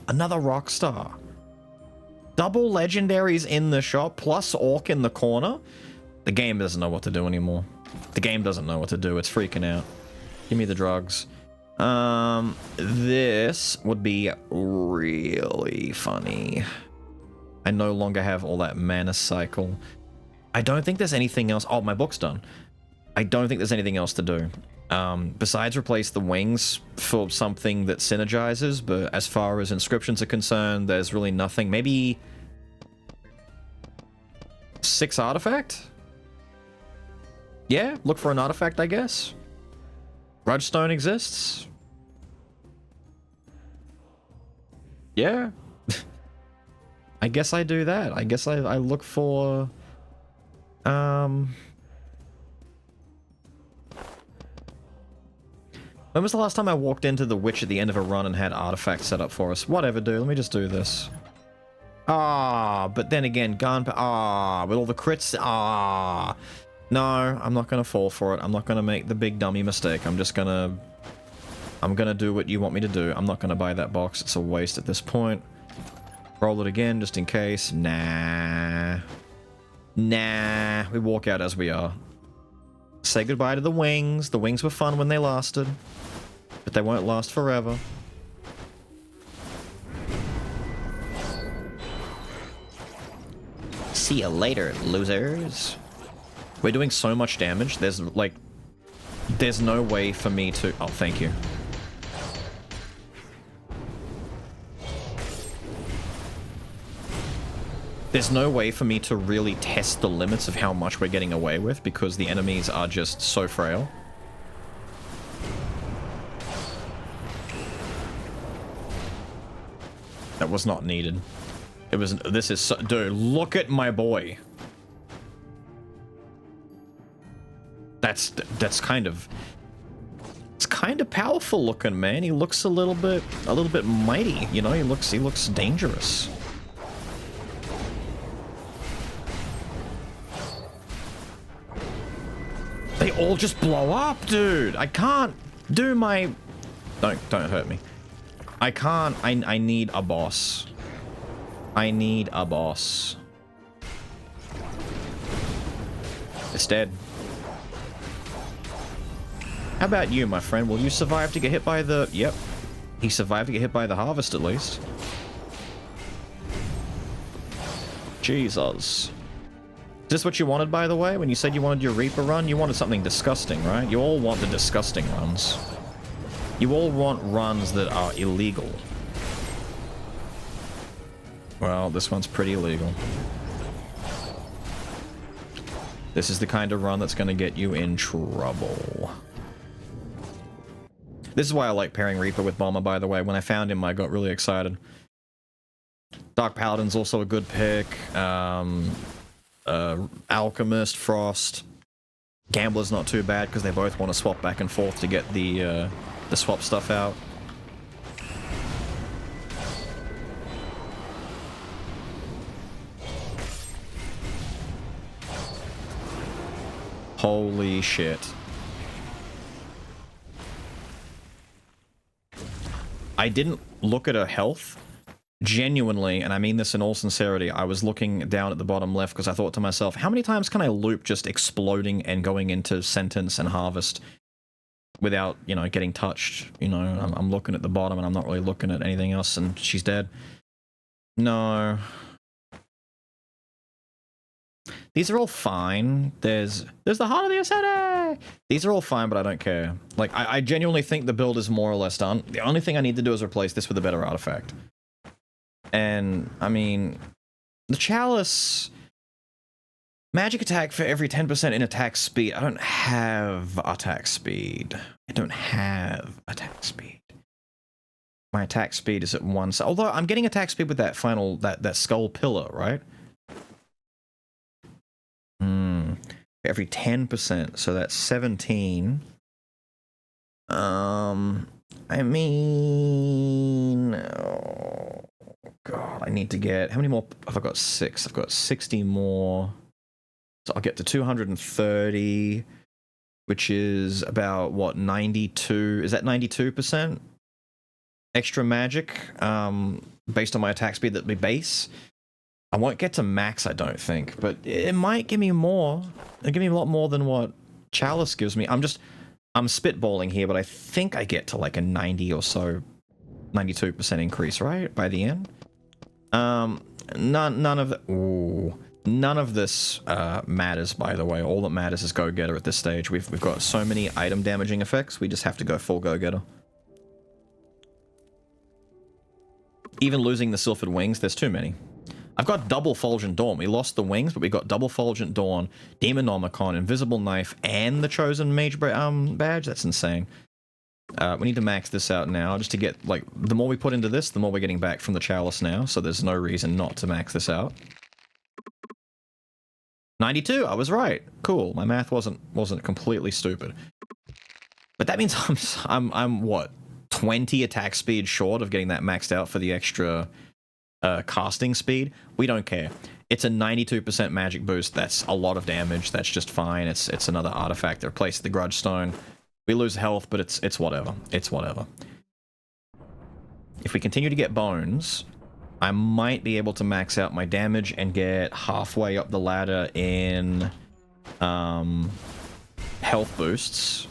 Another rock star. Double legendaries in the shop, plus orc in the corner. The game doesn't know what to do anymore. The game doesn't know what to do. It's freaking out. Give me the drugs. This would be really funny. I no longer have all that mana cycle. I don't think there's anything else. Oh, my book's done. I don't think there's anything else to do. Besides replace the wings for something that synergizes, but as far as inscriptions are concerned, there's really nothing. Maybe 6 artifact? Yeah, look for an artifact, I guess. Grudgestone exists. Yeah. I guess I do that. I guess I look for... When was the last time I walked into the Witch at the end of a run and had artifacts set up for us? Whatever, dude. Let me just do this. Ah, but then again, with all the crits. No, I'm not gonna fall for it. I'm not gonna make the big dummy mistake. I'm gonna do what you want me to do. I'm not gonna buy that box. It's a waste at this point. Roll it again, just in case. Nah. Nah. We walk out as we are. Say goodbye to the wings. The wings were fun when they lasted, but they won't last forever. See you later, losers. We're doing so much damage. There's no way for me to... Oh, thank you. There's no way for me to really test the limits of how much we're getting away with because the enemies are just so frail. That was not needed. It was... This is so... Dude, look at my boy. That's kind of... It's kind of powerful looking, man. He looks a little bit mighty, you know? He looks dangerous. They all just blow up, dude. I can't do my... Don't hurt me. I can't... I need a boss. I need a boss. It's dead. How about you, my friend? Will you survive to get hit by the... Yep. He survived to get hit by the harvest, at least. Jesus. this what you wanted, by the way? When you said you wanted your Reaper run, you wanted something disgusting, right? You all want the disgusting runs. You all want runs that are illegal. Well, this one's pretty illegal. This is the kind of run that's going to get you in trouble. This is why I like pairing Reaper with Bomber, by the way. When I found him, I got really excited. Dark Paladin's also a good pick. Alchemist, Frost. Gambler's not too bad because they both want to swap back and forth to get the swap stuff out. Holy shit. I didn't look at her health. Genuinely, and I mean this in all sincerity, I was looking down at the bottom left because I thought to myself, how many times can I loop just exploding and going into Sentence and Harvest without, you know, getting touched? You know, I'm looking at the bottom and I'm not really looking at anything else, and she's dead. No. These are all fine. There's the Heart of the Ascendant! These are all fine, but I don't care. Like, I genuinely think the build is more or less done. The only thing I need to do is replace this with a better artifact. And, I mean, the Chalice... Magic attack for every 10% in attack speed. I don't have attack speed. I don't have attack speed. My attack speed is at 1. So, although, I'm getting attack speed with that final... That Skull Pillar, right? Every 10%, so that's 17. I mean... Oh, God, I need to get... How many more have I got? 6. I've got 60 more. So I'll get to 230, which is about, what, 92? Is that 92%? Extra magic, based on my attack speed that'd be base. I won't get to max, I don't think, but it might give me more. It'll give me a lot more than what Chalice gives me. I'm spitballing here, but I think I get to like a 90 or so, 92% increase, right? By the end. None of this matters, by the way. All that matters is Go-Getter at this stage. We've got so many item damaging effects, we just have to go full Go-Getter. Even losing the Sylphid Wings, there's too many. I've got double Fulgent Dawn. We lost the wings, but we got double Fulgent Dawn, Demonomicon, Invisible Knife, and the Chosen Mage badge. That's insane. We need to max this out now, just to get, like, the more we put into this, the more we're getting back from the Chalice now, so there's no reason not to max this out. 92, I was right. Cool. My math wasn't completely stupid. But that means I'm what, 20 attack speed short of getting that maxed out for the extra casting speed. We don't care. It's a 92% magic boost. That's a lot of damage. That's just fine. It's another artifact that replaces the Grudge Stone. We lose health, but it's whatever. It's whatever. If we continue to get bones, I might be able to max out my damage and get halfway up the ladder in health boosts,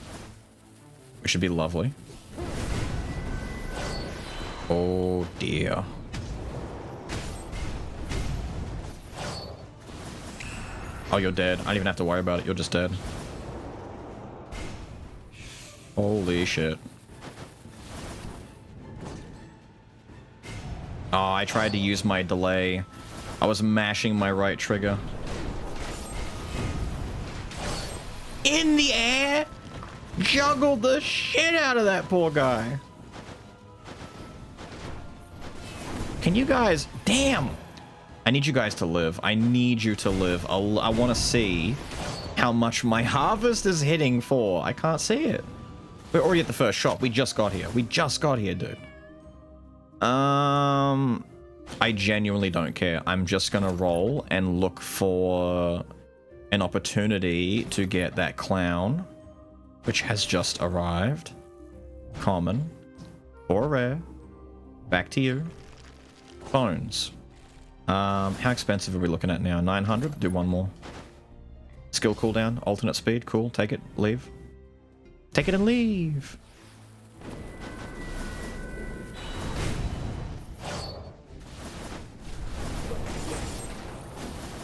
which should be lovely. Oh dear. Oh, you're dead. I don't even have to worry about it. You're just dead. Holy shit. Oh, I tried to use my delay. I was mashing my right trigger. In the air! Juggled the shit out of that poor guy. Can you guys... Damn! I need you guys to live. I need you to live. I want to see how much my harvest is hitting for. I can't see it. We're already at the first shot. We just got here. We just got here, dude. I genuinely don't care. I'm just gonna roll and look for an opportunity to get that clown, which has just arrived. Common. Or rare. Back to you. Bones. How expensive are we looking at now? 900? Do one more. Skill cooldown, alternate speed, cool. Take it, leave. Take it and leave.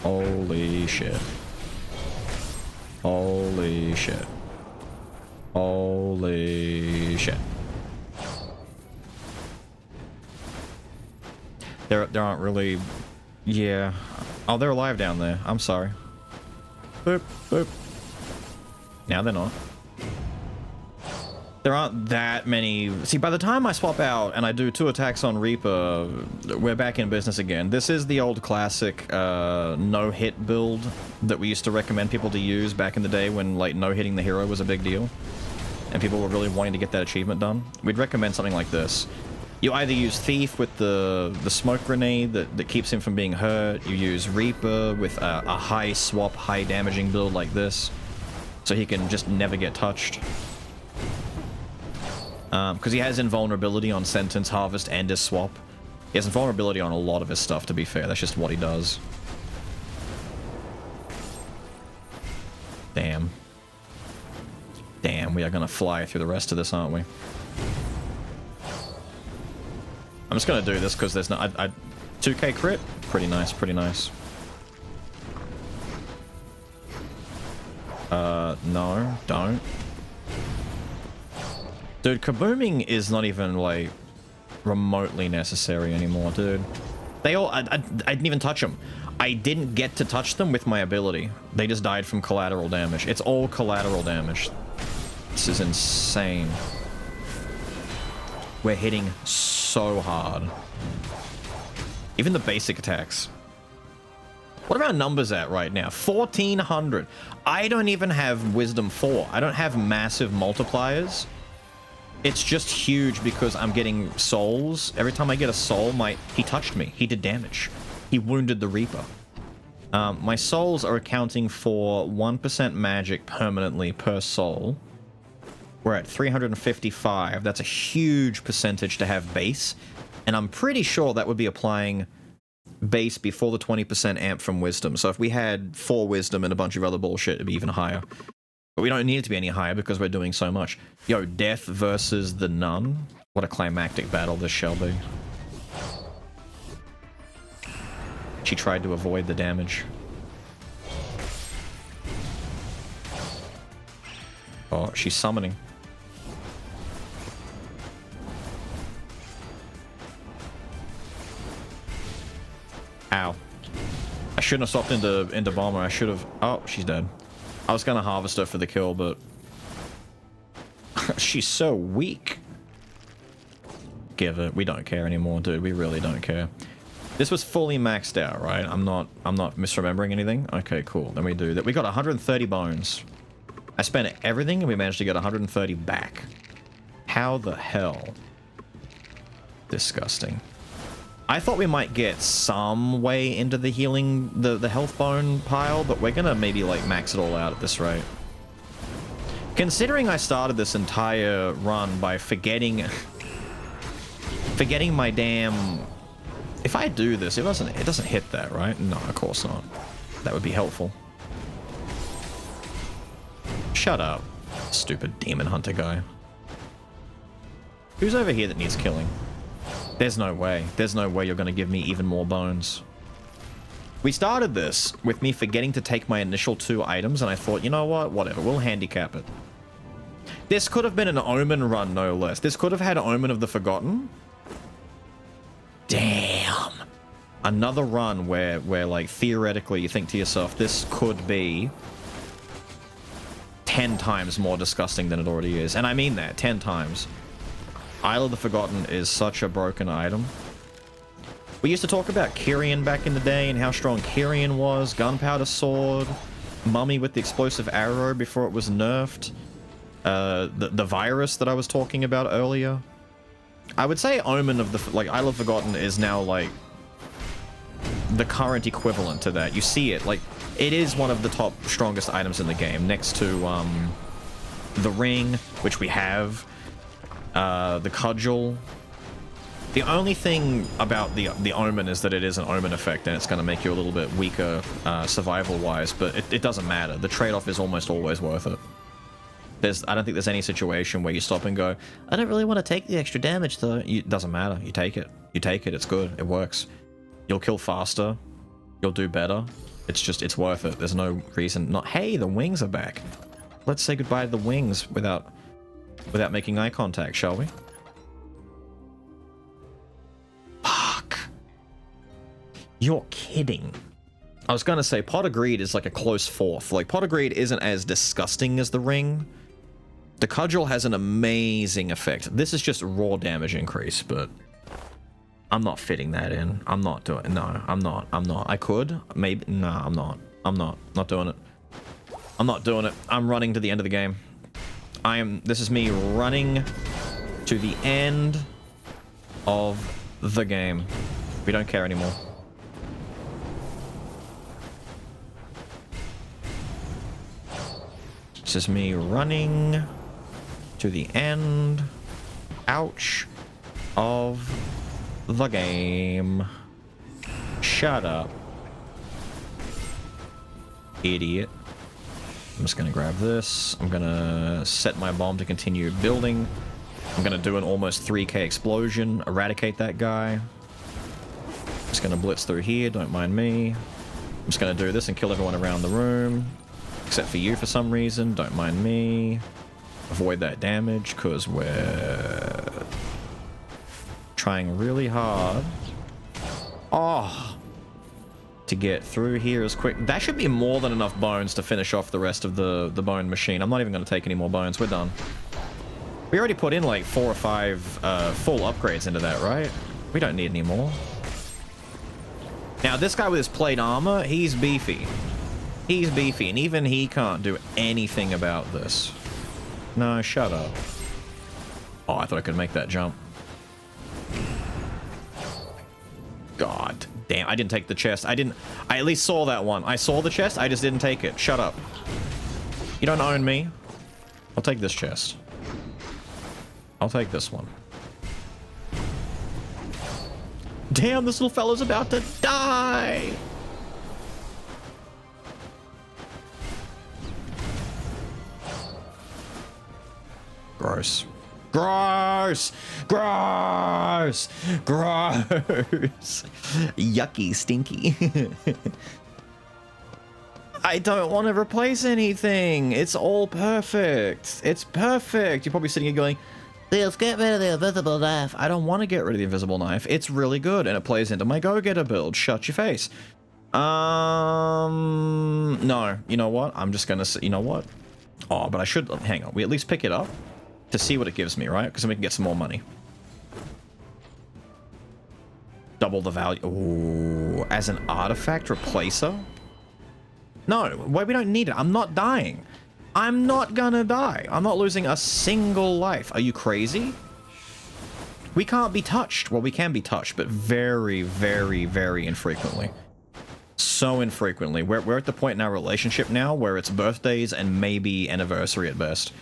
Holy shit. Holy shit. Holy shit. There aren't really... Yeah. Oh, they're alive down there. I'm sorry. Boop, boop. Now they're not. There aren't that many... See, by the time I swap out and I do 2 attacks on Reaper, we're back in business again. This is the old classic no-hit build that we used to recommend people to use back in the day when, like, no-hitting the hero was a big deal. And people were really wanting to get that achievement done. We'd recommend something like this. You either use Thief with the smoke grenade that keeps him from being hurt. You use Reaper with a high swap, high damaging build like this. So he can just never get touched. Because he has invulnerability on Sentence, Harvest, and his swap. He has invulnerability on a lot of his stuff, to be fair. That's just what he does. Damn. Damn, we are going to fly through the rest of this, aren't we? I'm just going to do this because there's no... 2k crit? Pretty nice, pretty nice. No, don't. Dude, kabooming is not even, like, remotely necessary anymore, dude. They all... I didn't even touch them. I didn't get to touch them with my ability. They just died from collateral damage. It's all collateral damage. This is insane. We're hitting so hard. Even the basic attacks. What are our numbers at right now? 1400. I don't even have Wisdom 4. I don't have massive multipliers. It's just huge because I'm getting souls. Every time I get a soul, he touched me. He did damage. He wounded the Reaper. My souls are accounting for 1% magic permanently per soul. We're at 355. That's a huge percentage to have base. And I'm pretty sure that would be applying base before the 20% amp from wisdom. So if we had 4 wisdom and a bunch of other bullshit, it'd be even higher. But we don't need it to be any higher because we're doing so much. Yo, Death versus the Nun. What a climactic battle this shall be. She tried to avoid the damage. Oh, she's summoning. Ow. I shouldn't have swapped into Bomber. I should have... Oh, she's dead. I was gonna harvest her for the kill, but... she's so weak. Give it. We don't care anymore, dude. We really don't care. This was fully maxed out, right? I'm not misremembering anything? Okay, cool. Then we do that. We got 130 bones. I spent everything and we managed to get 130 back. How the hell? Disgusting. I thought we might get some way into the healing, the health bone pile, but we're gonna maybe like max it all out at this rate. Considering I started this entire run by forgetting my damn... If I do this, it doesn't hit that, right? No, of course not. That would be helpful. Shut up, stupid demon hunter guy. Who's over here that needs killing? There's no way. There's no way you're going to give me even more bones. We started this with me forgetting to take my initial 2 items, and I thought, you know what? Whatever. We'll handicap it. This could have been an Omen run, no less. This could have had Omen of the Forgotten. Damn. Another run where like, theoretically, you think to yourself, this could be 10 times more disgusting than it already is. And I mean that, 10 times. Isle of the Forgotten is such a broken item. We used to talk about Kyrian back in the day and how strong Kyrian was, Gunpowder Sword, Mummy with the Explosive Arrow before it was nerfed, the virus that I was talking about earlier. I would say Omen of the... like, Isle of the Forgotten is now, like, the current equivalent to that. You see it, like, it is one of the top strongest items in the game, next to, the Ring, which we have, the Cudgel. The only thing about the Omen is that it is an Omen effect and it's going to make you a little bit weaker survival-wise, but it doesn't matter. The trade-off is almost always worth it. I don't think there's any situation where you stop and go, I don't really want to take the extra damage though. It doesn't matter. You take it. You take it. It's good. It works. You'll kill faster. You'll do better. It's just, it's worth it. There's no reason not. Hey, the wings are back. Let's say goodbye to the wings without making eye contact, shall we? Fuck. You're kidding. I was gonna say Pot of Greed is like a close fourth. Like, Pot of Greed isn't as disgusting as the ring. The Cudgel has an amazing effect. This is just raw damage increase, but I'm not fitting that in. I'm not doing it. No, I'm not. I could. Maybe. No, I'm not. Not doing it. I'm not doing it. I'm running to the end of the game. This is me running to the end of the game. We don't care anymore. This is me running to the end. Ouch. Of the game. Shut up. Idiot. I'm just gonna grab this. I'm gonna set my bomb to continue building. I'm gonna do an almost 3k explosion. Eradicate that guy. Just gonna blitz through here, don't mind me. I'm just gonna do this and kill everyone around the room. Except for you for some reason, don't mind me. Avoid that damage, because we're trying really hard. Oh, to get through here as quick. That should be more than enough bones to finish off the rest of the bone machine. I'm not even going to take any more bones. We're done. We already put in like 4 or 5 full upgrades into that, right? We don't need any more. Now, this guy with his plate armor, he's beefy. He's beefy, and even he can't do anything about this. No, shut up. Oh, I thought I could make that jump. God damn, I didn't take the chest. I at least saw that one. I saw the chest, I just didn't take it. Shut up. You don't own me. I'll take this chest. I'll take this one. Damn, this little fella's about to die! Gross. Gross! Gross! Gross! Yucky, stinky. I don't want to replace anything. It's all perfect. It's perfect. You're probably sitting here going, let's get rid of the invisible knife. I don't want to get rid of the invisible knife. It's really good, and it plays into my go-getter build. Shut your face. No. You know what? I'm just gonna say, you know what? Oh, but I should, hang on. We at least pick it up to see what it gives me, right? Because then we can get some more money. Double the value. Ooh, as an artifact replacer? No, wait, we don't need it. I'm not dying. I'm not gonna die. I'm not losing a single life. Are you crazy? We can't be touched. Well, we can be touched, but very, very, very infrequently. So infrequently. We're at the point in our relationship now where it's birthdays and maybe anniversary at best.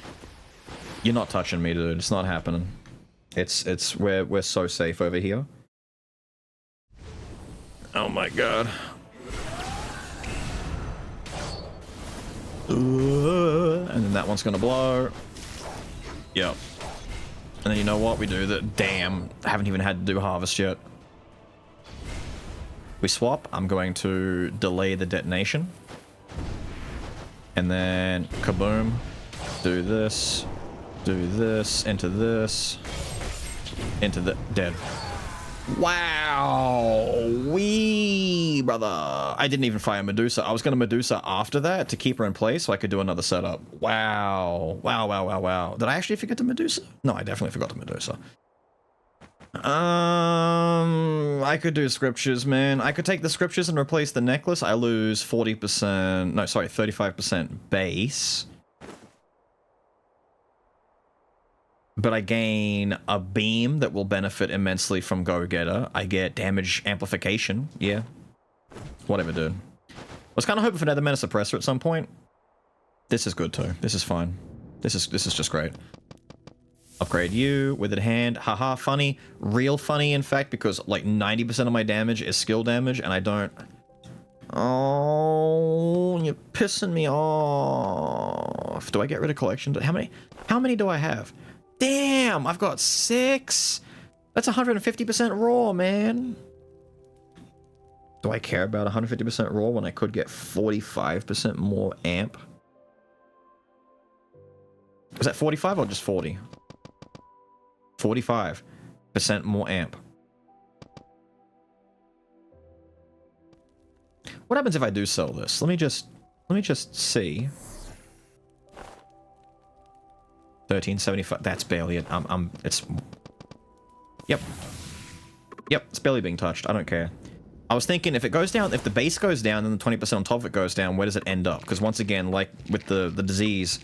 You're not touching me, dude. It's not happening. We're so safe over here. Oh my god. And then that one's gonna blow. Yep. And then you know what? We do that. Damn. I haven't even had to do harvest yet. We swap. I'm going to delay the detonation. And then kaboom. Do this. Do this. Into this. Into the dead. Wow, wee, brother. I didn't even fire Medusa. I was going to Medusa after that to keep her in place so I could do another setup. Wow. Wow, wow, wow, wow. Did I actually forget to Medusa? No, I definitely forgot to Medusa. I could do scriptures, man. I could take the scriptures and replace the necklace. I lose 40%, no, sorry, 35% base. But I gain a beam that will benefit immensely from Go-Getter. I get damage amplification. Yeah. Whatever, dude. I was kind of hoping for another Mana Suppressor at some point. This is good, too. This is fine. This is just great. Upgrade you with it hand. Haha, funny. Real funny, in fact, because like 90% of my damage is skill damage, and I don't... Oh, you're pissing me off. Do I get rid of collection? How many do I have? Damn, I've got 6. That's 150% raw, man. Do I care about 150% raw when I could get 45% more amp? Was that 45 or just 40? 45% more amp. What happens if I do sell this? Let me just see. 1375. That's barely it. It's. Yep. Yep. It's barely being touched. I don't care. I was thinking if it goes down, if the base goes down, then the 20% on top of it goes down. Where does it end up? Because once again, like with the disease,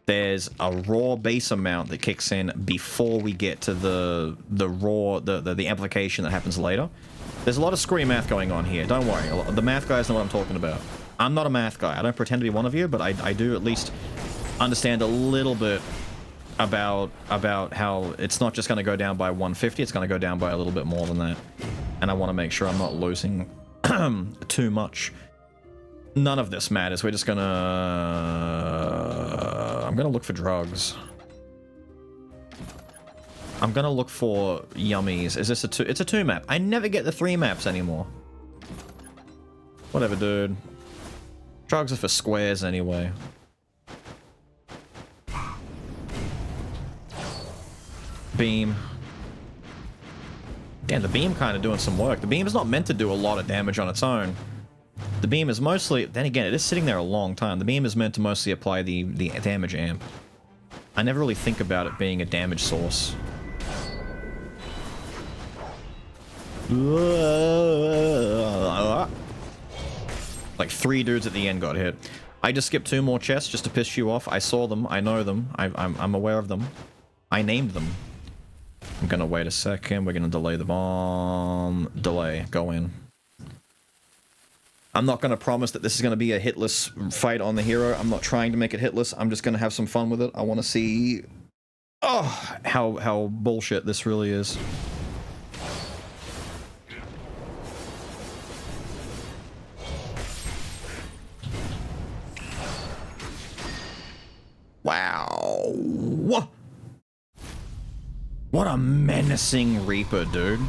there's a raw base amount that kicks in before we get to the raw the amplification that happens later. There's a lot of screwy math going on here. Don't worry. The math guys know what I'm talking about. I'm not a math guy. I don't pretend to be one of you, but I do at least understand a little bit about how it's not just going to go down by 150. It's going to go down by a little bit more than that. And I want to make sure I'm not losing too much. None of this matters. We're just gonna... I'm gonna look for drugs. I'm gonna look for yummies. Is this a 2? It's a 2 map. I never get the 3 maps anymore. Whatever, dude. Drugs are for squares anyway. Beam. Damn, the beam kind of doing some work. The beam is not meant to do a lot of damage on its own. The beam is mostly... Then again, it is sitting there a long time. The beam is meant to mostly apply the damage amp. I never really think about it being a damage source. Like 3 dudes at the end got hit. I just skipped 2 more chests just to piss you off. I saw them. I know them. I'm aware of them. I named them. I'm gonna wait a second. We're gonna delay the bomb. Delay. Go in. I'm not gonna promise that this is gonna be a hitless fight on the hero. I'm not trying to make it hitless. I'm just gonna have some fun with it. I want to see... Oh, how bullshit this really is. Wow. What a menacing Reaper, dude.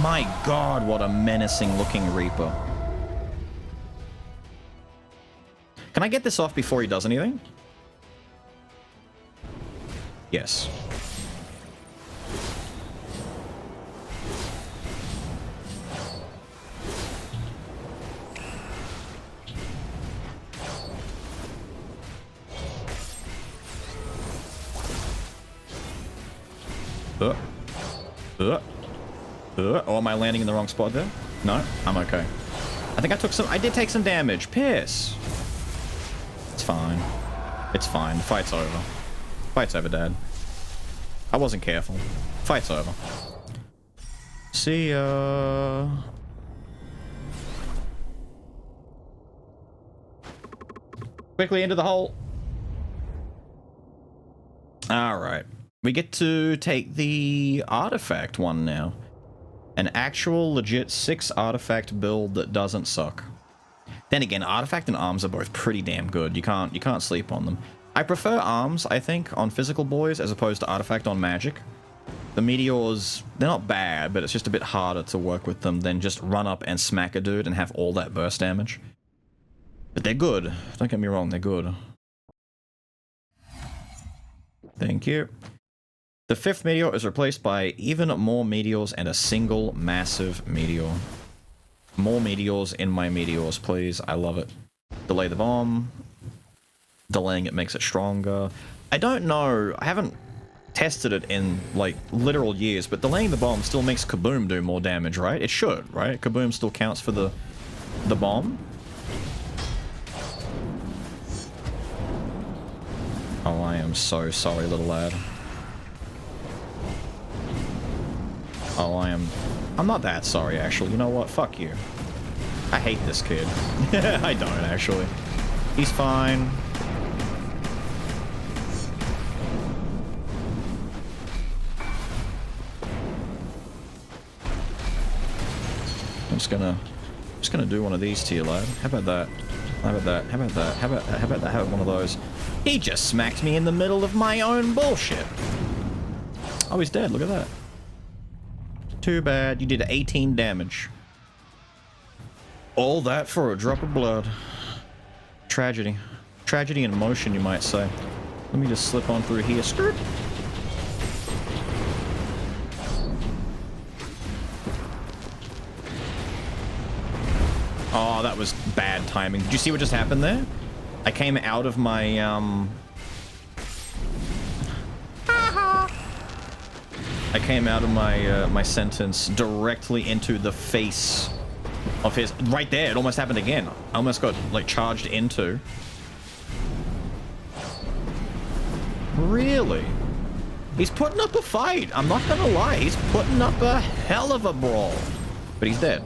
My god, what a menacing looking Reaper. Can I get this off before he does anything? Yes. Oh, am I landing in the wrong spot there? No? I'm okay. I think I took some... I did take some damage. Piss. It's fine. It's fine. The fight's over. Fight's over, Dad. I wasn't careful. Fight's over. See ya. Quickly into the hole. Alright. We get to take the artifact one now. An actual legit 6 artifact build that doesn't suck. Then again, artifact and arms are both pretty damn good. You can't sleep on them. I prefer arms, I think, on physical boys as opposed to artifact on magic. The meteors, they're not bad, but it's just a bit harder to work with them than just run up and smack a dude and have all that burst damage. But they're good. Don't get me wrong, they're good. Thank you. The 5th meteor is replaced by even more meteors and a single massive meteor. More meteors in my meteors, please. I love it. Delay the bomb. Delaying it makes it stronger. I don't know. I haven't tested it in, like, literal years, but delaying the bomb still makes Kaboom do more damage, right? It should, right? Kaboom still counts for the bomb. Oh, I am so sorry, little lad. Oh, I'm not that sorry, actually. You know what? Fuck you. I hate this kid. I don't, actually. He's fine. I'm just gonna do one of these to you, lad. How about that? How about that? How about that? How about that? How about one of those? He just smacked me in the middle of my own bullshit. Oh, he's dead. Look at that. Too bad. You did 18 damage. All that for a drop of blood. Tragedy. Tragedy in motion, you might say. Let me just slip on through here. Skirt. Oh, that was bad timing. Did you see what just happened there? I came out of my, I came out of my, my sentence directly into the face of his... Right there, it almost happened again. I almost got, like, charged into. Really? He's putting up a fight. I'm not gonna lie. He's putting up a hell of a brawl. But he's dead.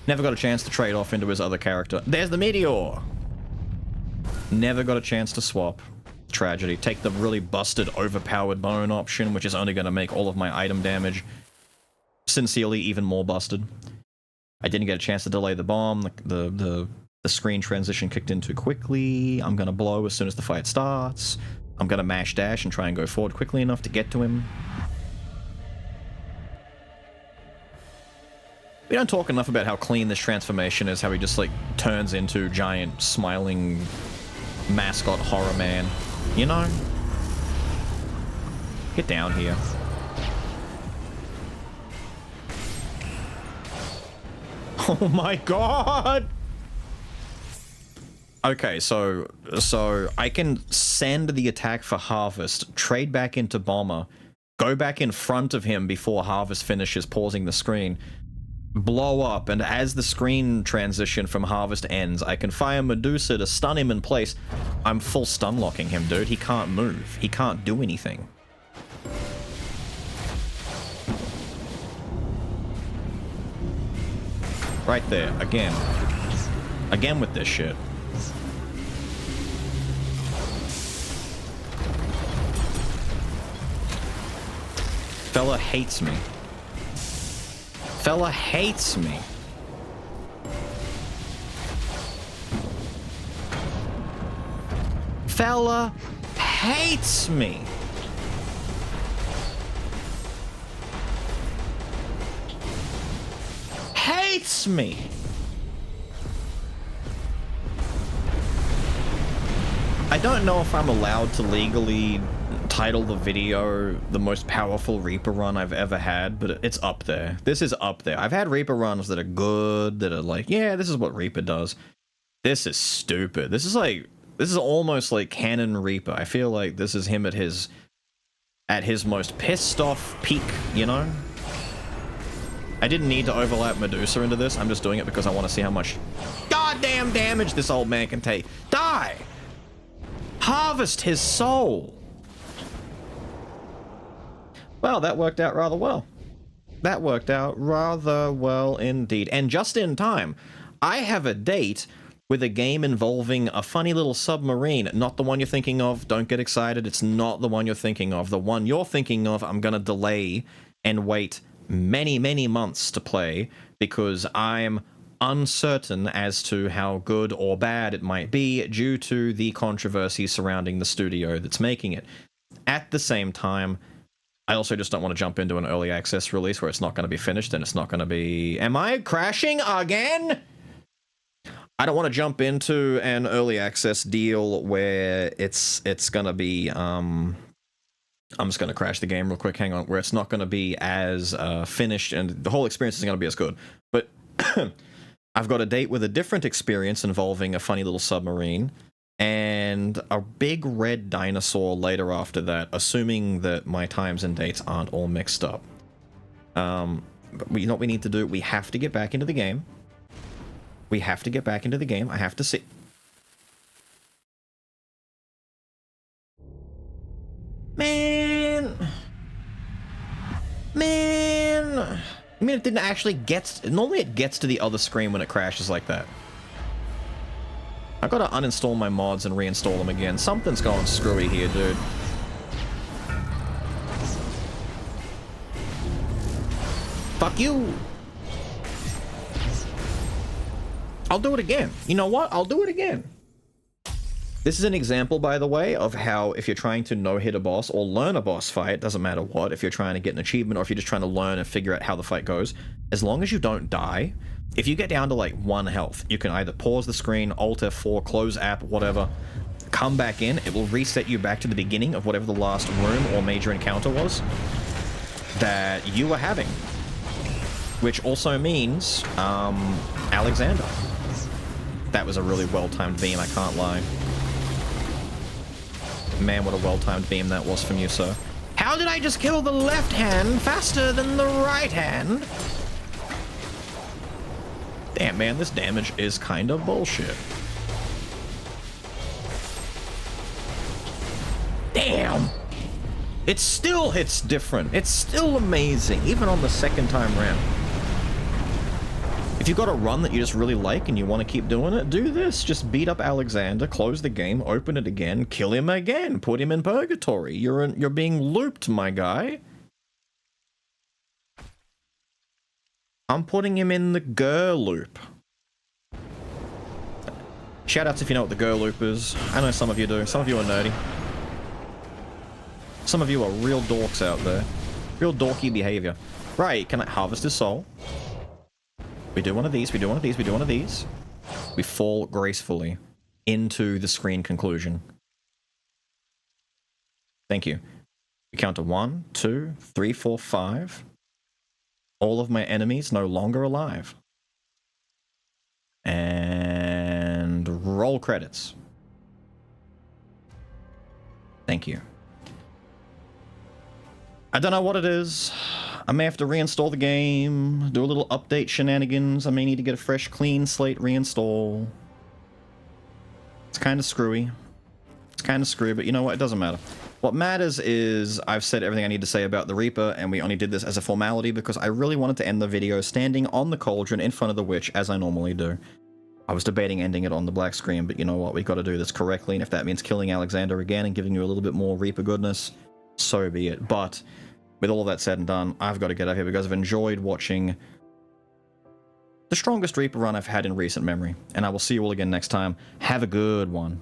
Never got a chance to trade off into his other character. There's the meteor! Never got a chance to swap. Tragedy. Take the really busted, overpowered bone option, which is only going to make all of my item damage sincerely even more busted. I didn't get a chance to delay the bomb. The screen transition kicked in too quickly. I'm going to blow as soon as the fight starts. I'm going to mash dash and try and go forward quickly enough to get to him. We don't talk enough about how clean this transformation is, how he just, like, turns into giant, smiling mascot horror man. You know? Get down here. Oh my god! Okay, so I can send the attack for Harvest, trade back into Bomber, go back in front of him before Harvest finishes, pausing the screen, blow up, and as the screen transition from Harvest ends, I can fire Medusa to stun him in place. I'm full stun locking him, dude. He can't move. He can't do anything. Right there, again. Again with this shit. Fella hates me. Fella hates me. Fella hates me. Hates me. I don't know if I'm allowed to legally title the video the most powerful Reaper run I've ever had, but it's up there. This is up there. I've had Reaper runs that are good, that are like, yeah, this is what Reaper does. This is stupid. This is almost like canon Reaper. I feel like this is him at his most pissed off peak, you know? I didn't need to overlap Medusa into this. I'm just doing it because I want to see how much goddamn damage this old man can take. Die! Harvest his soul! Well, that worked out rather well. That worked out rather well indeed. And just in time, I have a date with a game involving a funny little submarine. Not the one you're thinking of. Don't get excited. It's not the one you're thinking of. The one you're thinking of, I'm going to delay and wait many, many months to play because I'm uncertain as to how good or bad it might be due to the controversy surrounding the studio that's making it. At the same time, I also just don't want to jump into an early access release where it's not going to be finished and it's not going to be... Am I crashing again? I don't want to jump into an early access deal where it's going to be... I'm just going to crash the game real quick, hang on, where it's not going to be as finished and the whole experience isn't going to be as good. But I've got a date with a different experience involving a funny little submarine and a big red dinosaur later after that, assuming that my times and dates aren't all mixed up. But you know what we need to do? We have to get back into the game. We have to get back into the game. I have to see... Man! I mean, it didn't actually get... Normally it gets to the other screen when it crashes like that. I've got to uninstall my mods and reinstall them again. Something's going screwy here, dude. Fuck you! I'll do it again. You know what? I'll do it again. This is an example, by the way, of how if you're trying to no-hit a boss or learn a boss fight, doesn't matter what, if you're trying to get an achievement or if you're just trying to learn and figure out how the fight goes, as long as you don't die, if you get down to like 1 health, you can either pause the screen, Alt F4, close app, whatever, come back in, it will reset you back to the beginning of whatever the last room or major encounter was that you were having. Which also means, Alexander. That was a really well-timed beam, I can't lie. Man, what a well-timed beam that was from you, sir. How did I just kill the left hand faster than the right hand? Damn, man, this damage is kind of bullshit. Damn! It still hits different. It's still amazing, even on the second time round. If you've got a run that you just really like and you want to keep doing it, do this. Just beat up Alexander, close the game, open it again, kill him again, put him in purgatory. You're being looped, my guy. I'm putting him in the girl loop. Shoutouts if you know what the girl loop is. I know some of you do. Some of you are nerdy. Some of you are real dorks out there. Real dorky behavior. Right, can I harvest his soul? We do one of these, we do one of these, we do one of these. We fall gracefully into the screen conclusion. Thank you. We count to 1, 2, 3, 4, 5. All of my enemies no longer alive. And roll credits. Thank you. I don't know what it is. I may have to reinstall the game, do a little update shenanigans. I may need to get a fresh, clean slate reinstall. It's kind of screwy. It's kind of screwy, but you know what? It doesn't matter. What matters is I've said everything I need to say about the Reaper, and we only did this as a formality because I really wanted to end the video standing on the cauldron in front of the witch, as I normally do. I was debating ending it on the black screen, but you know what? We've got to do this correctly, and if that means killing Alexander again and giving you a little bit more Reaper goodness, so be it. But with all of that said and done, I've got to get out of here because I've enjoyed watching the strongest Reaper run I've had in recent memory. And I will see you all again next time. Have a good one.